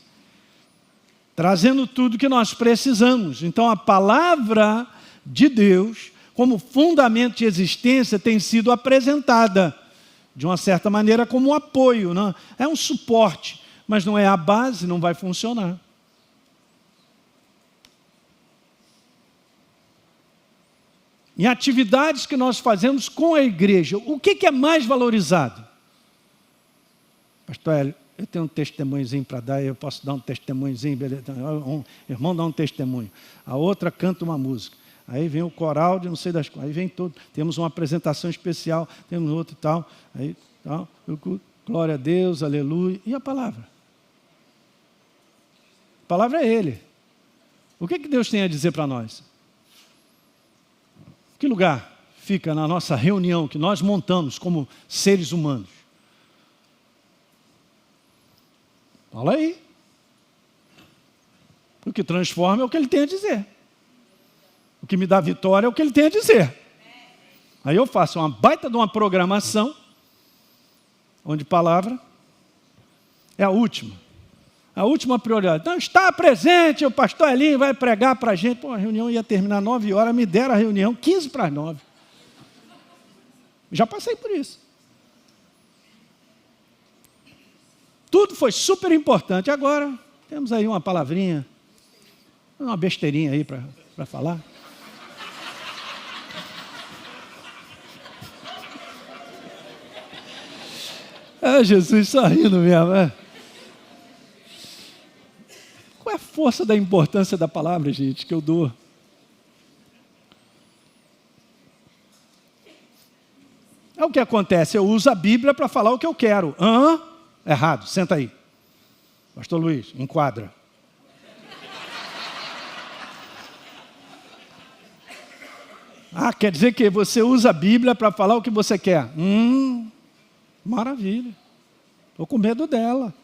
Trazendo tudo que nós precisamos. Então a palavra de Deus, como fundamento de existência, tem sido apresentada, de uma certa maneira, como um apoio. Não? É um suporte, mas não é a base, não vai funcionar. Em atividades que nós fazemos com a igreja, o que é mais valorizado? Pastor Hélio, eu tenho um testemunhozinho para dar, eu posso dar um testemunhozinho, beleza? Um irmão dá um testemunho, a outra canta uma música. Aí vem o coral de não sei das coisas, aí vem todo, temos uma apresentação especial, temos outro e tal, aí tal, glória a Deus, aleluia, e a palavra? A palavra é Ele. O que Deus tem a dizer para nós? Que lugar fica na nossa reunião que nós montamos como seres humanos? Fala aí. O que transforma é o que Ele tem a dizer. O que me dá vitória é o que Ele tem a dizer. Aí eu faço uma baita de uma programação, onde palavra é a última prioridade. Então está presente, o pastor Elinho vai pregar para a gente. Pô, a reunião ia terminar 9 horas, me deram a reunião 15 para as 9. Já passei por isso. Tudo foi super importante. Agora, temos aí uma palavrinha, uma besteirinha aí para falar. Jesus só rindo mesmo, né? Qual é a força da importância da palavra, gente, que eu dou? o que acontece? Eu uso a Bíblia para falar o que eu quero. Errado, senta aí. Pastor Luiz, enquadra. Quer dizer que você usa a Bíblia para falar o que você quer. Maravilha. Estou com medo dela.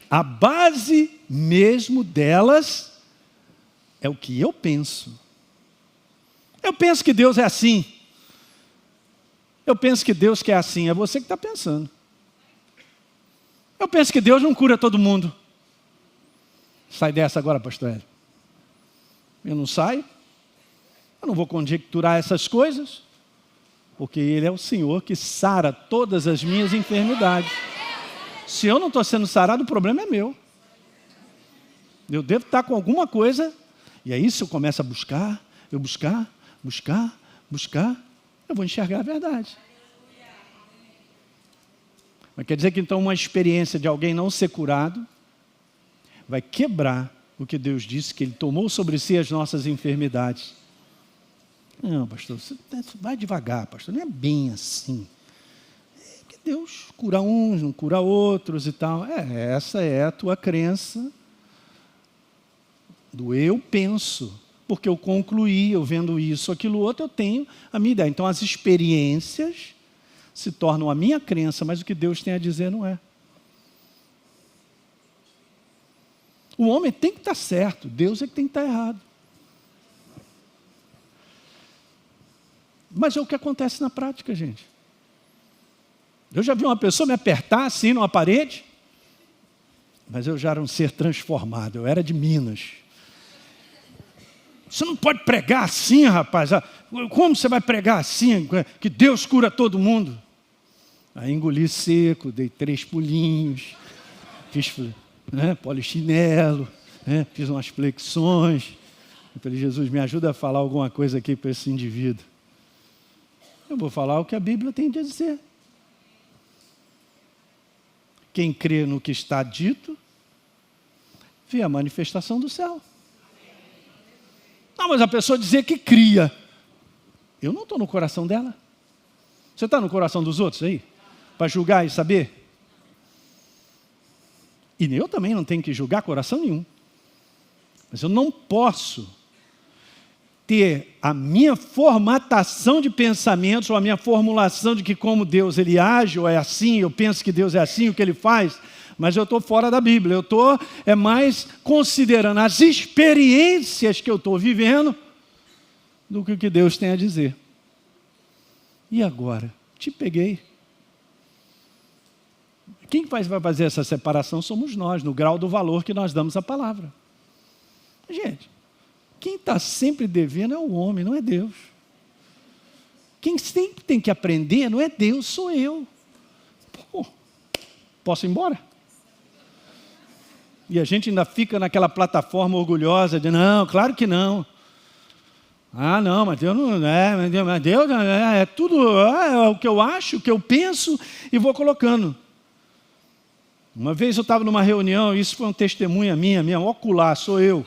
A base mesmo delas é o que eu penso. Eu penso que Deus é assim. Eu penso que Deus quer assim. É você que está pensando. Eu penso que Deus não cura todo mundo. Sai dessa agora, pastor Hélio. Eu não saio. Eu não vou conjecturar essas coisas. Porque Ele é o Senhor que sara todas as minhas enfermidades. Se eu não estou sendo sarado, o problema é meu. Eu devo estar com alguma coisa. E aí se eu começo a buscar, eu buscar, eu vou enxergar a verdade. Mas quer dizer que então uma experiência de alguém não ser curado vai quebrar o que Deus disse, que Ele tomou sobre si as nossas enfermidades. Não, pastor, você vai devagar, pastor, não é bem assim. É que Deus cura uns, não cura outros e tal. Essa é a tua crença do eu penso, porque eu concluí, eu vendo isso, aquilo outro, eu tenho a minha ideia. Então as experiências se tornam a minha crença, mas o que Deus tem a dizer não é. O homem tem que estar certo, Deus é que tem que estar errado. Mas é o que acontece na prática, gente. Eu já vi uma pessoa me apertar assim numa parede, mas eu já era um ser transformado, eu era de Minas. Você não pode pregar assim, rapaz. Como você vai pregar assim, que Deus cura todo mundo? Aí engoli seco, dei 3 pulinhos, fiz polichinelo, fiz umas flexões. Eu falei, Jesus, me ajuda a falar alguma coisa aqui para esse indivíduo. Eu vou falar o que a Bíblia tem a dizer. Quem crê no que está dito, vê a manifestação do céu. Não, mas a pessoa dizer que cria. Eu não estou no coração dela. Você está no coração dos outros aí? Para julgar e saber? E eu também não tenho que julgar coração nenhum. Mas eu não posso ter a minha formatação de pensamentos, ou a minha formulação de que como Deus ele age, ou é assim, eu penso que Deus é assim, o que Ele faz, mas eu estou fora da Bíblia, eu estou mais considerando as experiências que eu estou vivendo, do que o que Deus tem a dizer. E agora? Te peguei. Quem vai fazer essa separação somos nós, no grau do valor que nós damos à palavra. Gente, quem está sempre devendo é o homem, não é Deus. Quem sempre tem que aprender não é Deus, sou eu. Posso ir embora? E a gente ainda fica naquela plataforma orgulhosa de, não, claro que não. Não, mas Deus não é, mas Deus é tudo é o que eu acho, o que eu penso e vou colocando. Uma vez eu estava numa reunião, isso foi um testemunha minha ocular, sou eu.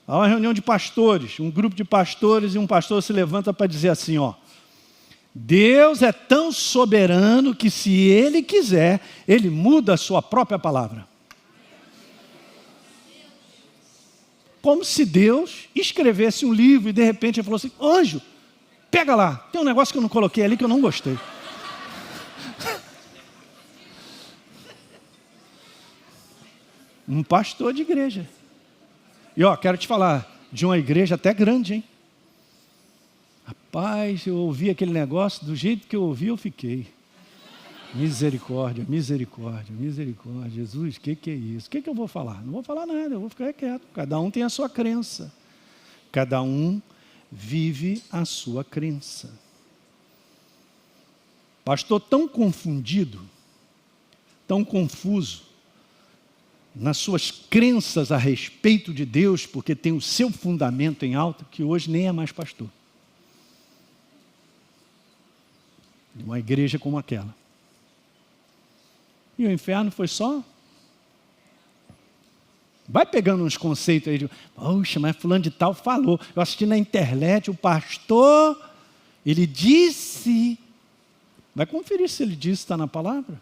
Há uma reunião de pastores, um grupo de pastores, e um pastor se levanta para dizer assim, Deus é tão soberano que se Ele quiser, Ele muda a sua própria palavra. Como se Deus escrevesse um livro e de repente Ele falou assim, anjo, pega lá, tem um negócio que eu não coloquei ali que eu não gostei. Um pastor de igreja. E quero te falar, de uma igreja até grande, hein? Rapaz, eu ouvi aquele negócio, do jeito que eu ouvi, eu fiquei. Misericórdia, misericórdia, misericórdia. Jesus, o que é isso? O que eu vou falar? Não vou falar nada, eu vou ficar quieto. Cada um tem a sua crença. Cada um vive a sua crença. Pastor tão confundido, tão confuso, nas suas crenças a respeito de Deus, porque tem o seu fundamento em alta, que hoje nem é mais pastor. De uma igreja como aquela. E o inferno foi só... Vai pegando uns conceitos aí de... Poxa, mas fulano de tal falou. Eu assisti na internet, o pastor Ele disse. Vai conferir se ele disse, está na palavra.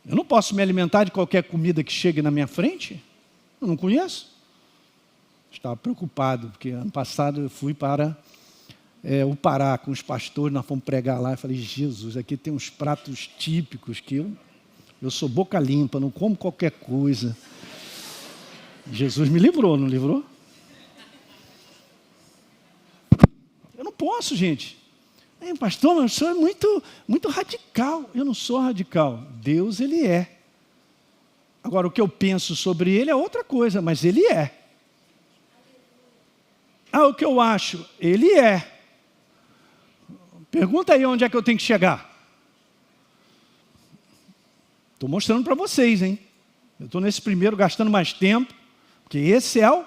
Eu não posso me alimentar de qualquer comida que chegue na minha frente. Eu não conheço. Estava preocupado, porque ano passado eu fui para o Pará com os pastores, nós fomos pregar lá. Eu falei, Jesus, aqui tem uns pratos típicos que eu sou boca limpa, não como qualquer coisa. Jesus me livrou, não livrou? Eu não posso, gente. Pastor, mas o senhor é muito radical. Eu não sou radical. Deus, ele é. Agora, o que eu penso sobre ele é outra coisa, mas ele é. O que eu acho? Ele é. Pergunta aí onde é que eu tenho que chegar. Estou mostrando para vocês, hein? Eu estou nesse primeiro gastando mais tempo, porque esse é o...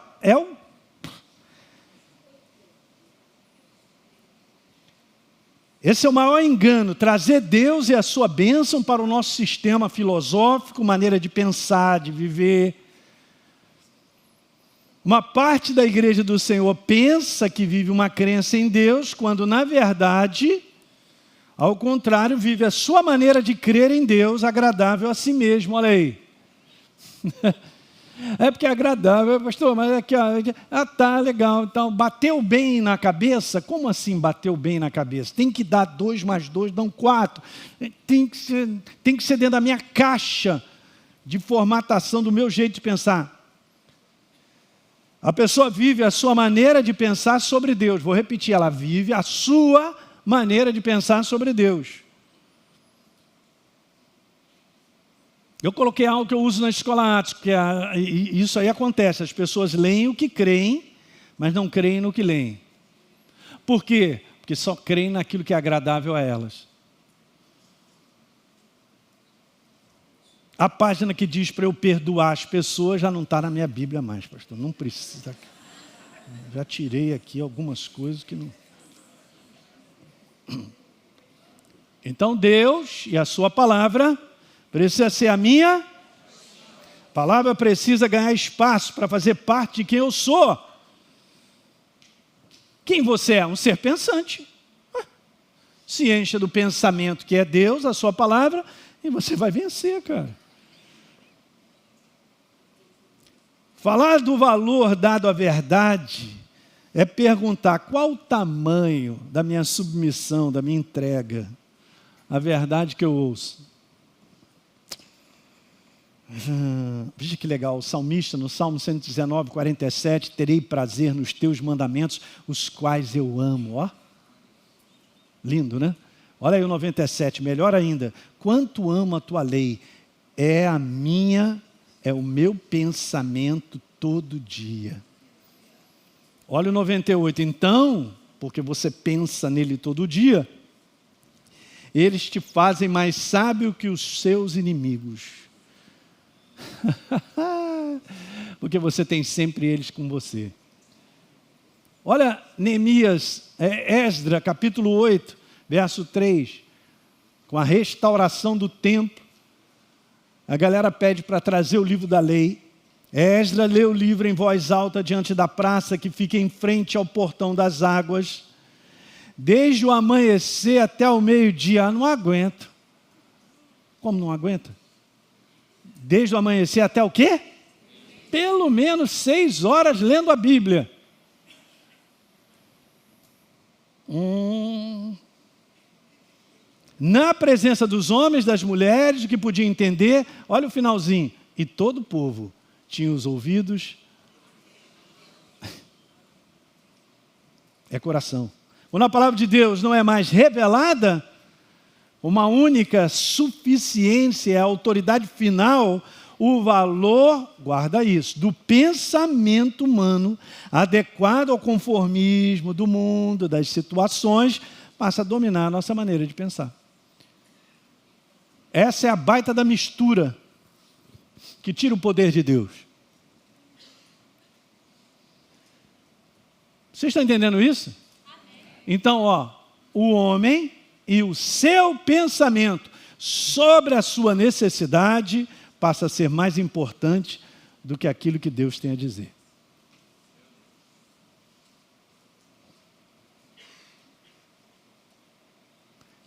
Esse é o maior engano, trazer Deus e a sua bênção para o nosso sistema filosófico, maneira de pensar, de viver. Uma parte da igreja do Senhor pensa que vive uma crença em Deus, quando na verdade, ao contrário, vive a sua maneira de crer em Deus, agradável a si mesmo. Olha aí. É porque é agradável, pastor, mas aqui, tá legal, então, bateu bem na cabeça? Como assim bateu bem na cabeça? Tem que dar 2 mais 2 dão 4, tem que ser dentro da minha caixa de formatação, do meu jeito de pensar. A pessoa vive a sua maneira de pensar sobre Deus, vou repetir, ela vive a sua maneira de pensar sobre Deus. Eu coloquei algo que eu uso na escola Atos, que isso aí acontece, as pessoas leem o que creem, mas não creem no que leem. Por quê? Porque só creem naquilo que é agradável a elas. A página que diz para eu perdoar as pessoas já não está na minha Bíblia mais, pastor, não precisa. Já tirei aqui algumas coisas que não... Então Deus e a sua palavra... precisa ser a minha palavra, precisa ganhar espaço para fazer parte de quem eu sou. Quem você é? Um ser pensante. Se encha do pensamento que é Deus, a sua palavra, e você vai vencer, cara. Falar do valor dado à verdade é perguntar qual o tamanho da minha submissão, da minha entrega à verdade que eu ouço. Veja que legal, o salmista no Salmo 119, 47, terei prazer nos teus mandamentos, os quais eu amo. Ó, lindo, né? Olha aí o 97, melhor ainda, quanto amo a tua lei, é o meu pensamento todo dia. Olha o 98, então, porque você pensa nele todo dia, eles te fazem mais sábio que os seus inimigos. Porque você tem sempre eles com você. Olha Neemias, Esdra, capítulo 8, verso 3. Com a restauração do templo, a galera pede para trazer o livro da lei. Esdra lê o livro em voz alta diante da praça que fica em frente ao portão das águas. Desde o amanhecer até o meio-dia, não aguento. Como não aguenta? Desde o amanhecer até o quê? Pelo menos 6 horas lendo a Bíblia. Na presença dos homens, das mulheres, o que podia entender, olha o finalzinho. E todo o povo tinha os ouvidos. É coração. Quando a palavra de Deus não é mais revelada, uma única suficiência, a autoridade final, o valor, guarda isso, do pensamento humano, adequado ao conformismo do mundo, das situações, passa a dominar a nossa maneira de pensar. Essa é a baita da mistura que tira o poder de Deus. Vocês estão entendendo isso? Então, o homem e o seu pensamento sobre a sua necessidade passa a ser mais importante do que aquilo que Deus tem a dizer.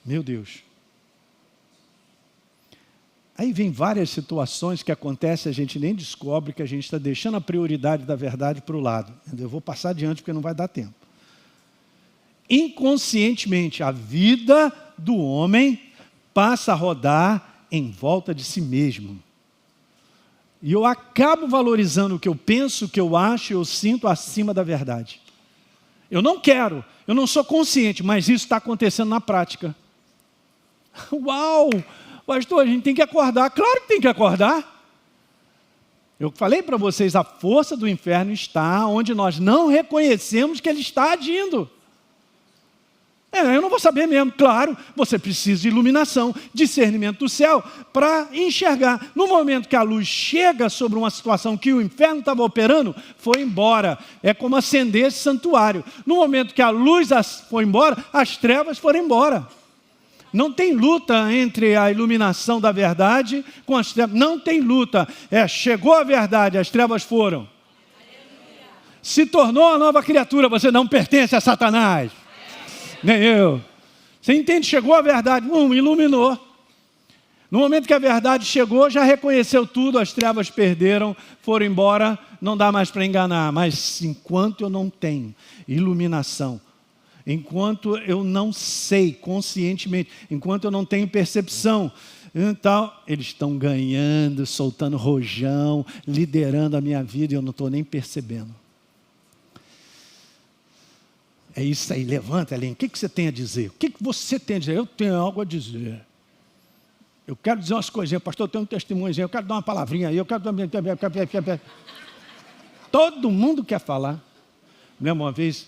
Meu Deus. Aí vem várias situações que acontecem, a gente nem descobre que a gente está deixando a prioridade da verdade para o lado. Eu vou passar adiante porque não vai dar tempo. Inconscientemente, a vida do homem passa a rodar em volta de si mesmo. E eu acabo valorizando o que eu penso, o que eu acho, eu sinto acima da verdade. Eu não quero, eu não sou consciente, mas isso está acontecendo na prática. Uau! Pastor, a gente tem que acordar. Claro que tem que acordar. Eu falei para vocês, a força do inferno está onde nós não reconhecemos que ele está agindo. Eu não vou saber mesmo. Claro, você precisa de iluminação, discernimento do céu, para enxergar. No momento que a luz chega sobre uma situação que o inferno estava operando, foi embora. É como acender esse santuário. No momento que a luz foi embora, as trevas foram embora. Não tem luta entre a iluminação da verdade com as trevas. Não tem luta. Chegou a verdade, as trevas foram. Se tornou a nova criatura, você não pertence a Satanás. Nem eu. Você entende? Chegou a verdade, iluminou. No momento que a verdade chegou, já reconheceu tudo, as trevas perderam, foram embora, não dá mais para enganar. Mas enquanto eu não tenho iluminação, enquanto eu não sei conscientemente, enquanto eu não tenho percepção, então eles estão ganhando, soltando rojão, liderando a minha vida e eu não estou nem percebendo. É isso aí, levanta, Helene. O que você tem a dizer? O que você tem a dizer? Eu tenho algo a dizer. Eu quero dizer umas coisinhas, pastor, eu tenho um testemunhozinho, eu quero dar uma palavrinha aí, eu quero dar... Todo mundo quer falar. Lembra uma vez,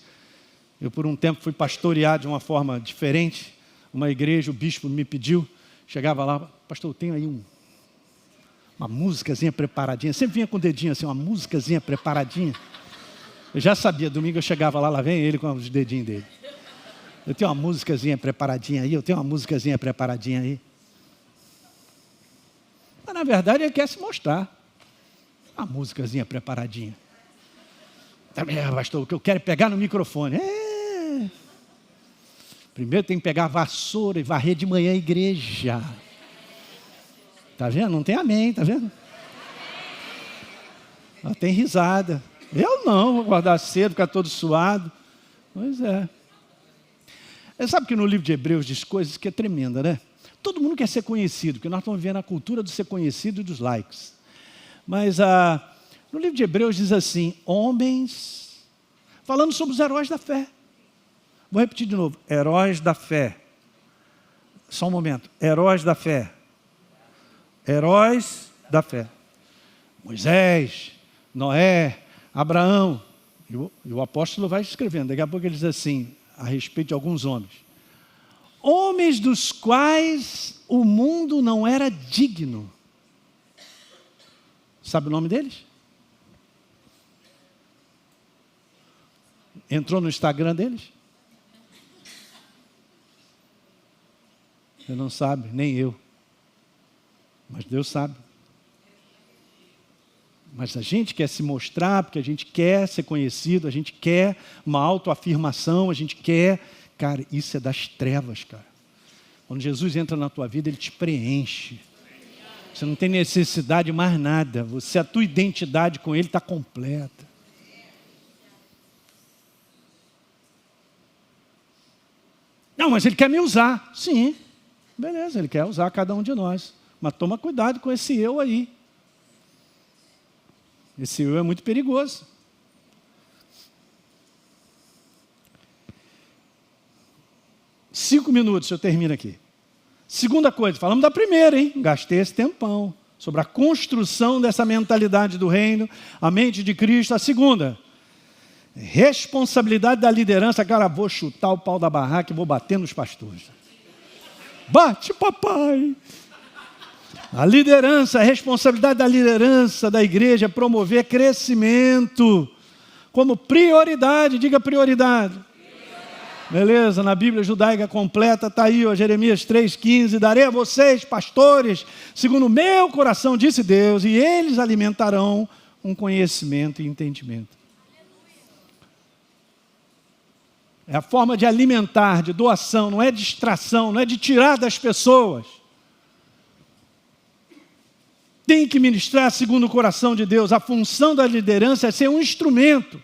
eu por um tempo fui pastorear de uma forma diferente, uma igreja, o bispo me pediu, chegava lá, pastor, eu tenho aí uma musicazinha preparadinha, sempre vinha com o dedinho assim, uma musicazinha preparadinha. Eu já sabia, domingo eu chegava lá vem ele com os dedinhos dele. Eu tenho uma musicazinha preparadinha aí, Mas na verdade ele quer se mostrar. Uma musicazinha preparadinha. Também, pastor, o que eu quero é pegar no microfone. Primeiro tem que pegar a vassoura e varrer de manhã a igreja. Tá vendo? Não tem amém, tá vendo? Ela tem risada. Eu não, vou acordar cedo, ficar todo suado. Pois é. Você sabe que no livro de Hebreus diz coisas que é tremenda, né? Todo mundo quer ser conhecido, porque nós estamos vivendo a cultura do ser conhecido e dos likes. Mas no livro de Hebreus diz assim, homens, falando sobre os heróis da fé. Vou repetir de novo, heróis da fé. Só um momento, heróis da fé. Heróis da fé. Moisés, Noé, Abraão, e o apóstolo vai escrevendo, daqui a pouco ele diz assim, a respeito de alguns homens. Homens dos quais o mundo não era digno. Sabe o nome deles? Entrou no Instagram deles? Você não sabe, nem eu. Mas Deus sabe. Mas a gente quer se mostrar, porque a gente quer ser conhecido, a gente quer uma autoafirmação, a gente quer... Cara, isso é das trevas, cara. Quando Jesus entra na tua vida, Ele te preenche. Você não tem necessidade de mais nada. A tua identidade com Ele está completa. Não, mas Ele quer me usar. Sim, beleza, Ele quer usar cada um de nós. Mas toma cuidado com esse eu aí. Esse eu é muito perigoso. Cinco minutos, eu termino aqui. Segunda coisa, falamos da primeira, hein? Gastei esse tempão. Sobre a construção dessa mentalidade do reino, a mente de Cristo. A segunda, responsabilidade da liderança. Cara, vou chutar o pau da barraca e vou bater nos pastores. Bate, papai! A liderança, a responsabilidade da liderança da igreja é promover crescimento como prioridade, diga prioridade. Beleza, na Bíblia judaica completa está aí, ó, Jeremias 3,15, darei a vocês, pastores, segundo o meu coração, disse Deus, e eles alimentarão um conhecimento e entendimento. É a forma de alimentar, de doação, não é distração, não é de tirar das pessoas. Tem que ministrar segundo o coração de Deus. A função da liderança é ser um instrumento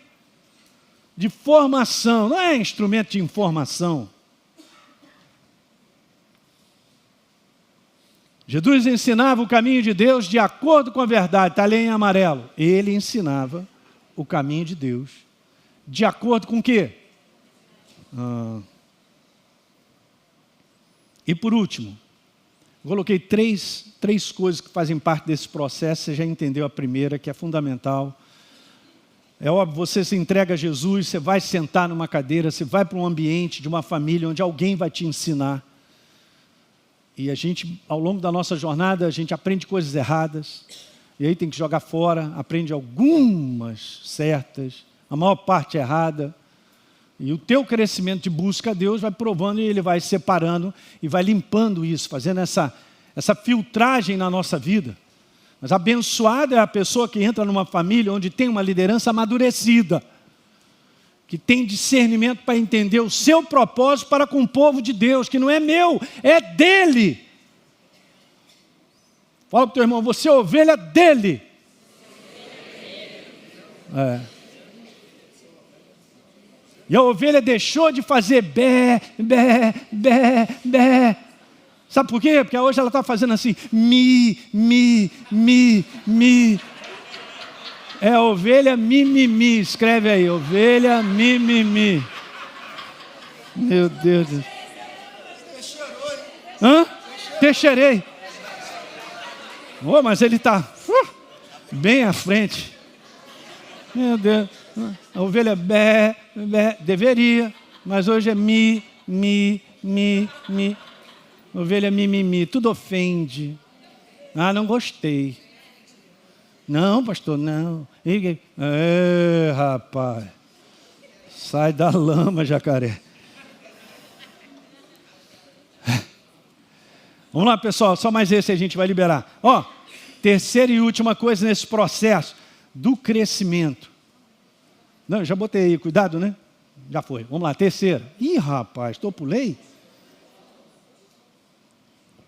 de formação, não é instrumento de informação. Jesus ensinava o caminho de Deus de acordo com a verdade, está ali em amarelo. Ele ensinava o caminho de Deus de acordo com o quê? E por último, coloquei três coisas que fazem parte desse processo. Você já entendeu a primeira, que é fundamental. É óbvio, você se entrega a Jesus, você vai sentar numa cadeira, você vai para um ambiente de uma família onde alguém vai te ensinar. E a gente, ao longo da nossa jornada, a gente aprende coisas erradas, e aí tem que jogar fora, aprende algumas certas, a maior parte errada. E o teu crescimento de busca a Deus vai provando, e Ele vai separando e vai limpando isso, fazendo essa filtragem na nossa vida. Mas abençoada é a pessoa que entra numa família onde tem uma liderança amadurecida, que tem discernimento para entender o seu propósito para com o povo de Deus, que não é meu, é dele. Fala para o teu irmão, você é ovelha dele. E a ovelha deixou de fazer bé, bé, bé, bé. Sabe por quê? Porque hoje ela está fazendo assim, mi. É a ovelha mimimi, escreve aí, ovelha mimimi. Meu Deus do céu. Teixerei. Mas ele está bem à frente. Meu Deus. A ovelha bé, deveria, mas hoje é mi. Ovelha mimimi, tudo ofende. Não gostei. Não, pastor, não. Rapaz. Sai da lama, jacaré. Vamos lá, pessoal, só mais esse a gente vai liberar. Terceira e última coisa nesse processo do crescimento. Não, já botei aí, cuidado, né? Já foi. Vamos lá, terceira. Rapaz, pulei?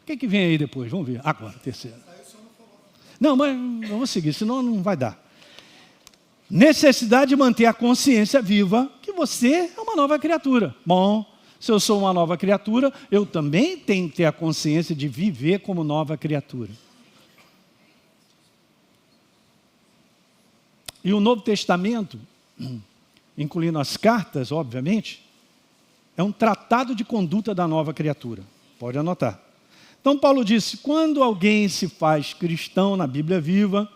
O que vem aí depois? Vamos ver. Agora, terceira. Não, mas vamos seguir, senão não vai dar. Necessidade de manter a consciência viva que você é uma nova criatura. Bom, se eu sou uma nova criatura, eu também tenho que ter a consciência de viver como nova criatura. E o Novo Testamento, incluindo as cartas, obviamente, é um tratado de conduta da nova criatura. Pode anotar. Então Paulo disse, quando alguém se faz cristão na Bíblia viva,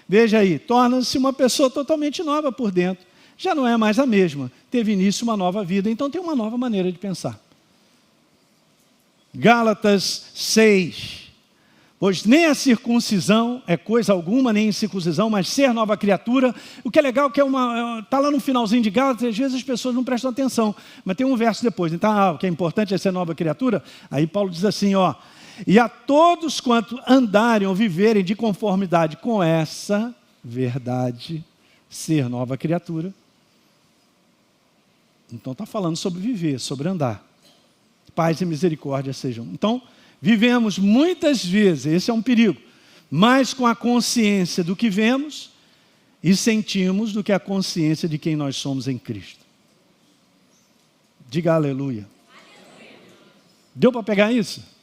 veja aí, torna-se uma pessoa totalmente nova por dentro. Já não é mais a mesma. Teve início uma nova vida, então tem uma nova maneira de pensar. Gálatas 6. Pois nem a circuncisão é coisa alguma, nem a incircuncisão, mas ser nova criatura. O que é legal que está lá no finalzinho de Gálatas, às vezes as pessoas não prestam atenção, mas tem um verso depois. Então, o que é importante é ser nova criatura. Aí Paulo diz assim, e a todos quanto andarem ou viverem de conformidade com essa verdade, ser nova criatura. Então está falando sobre viver, sobre andar. Paz e misericórdia sejam. Então, vivemos muitas vezes, esse é um perigo, mais com a consciência do que vemos e sentimos do que a consciência de quem nós somos em Cristo. Diga aleluia. Deu para pegar isso?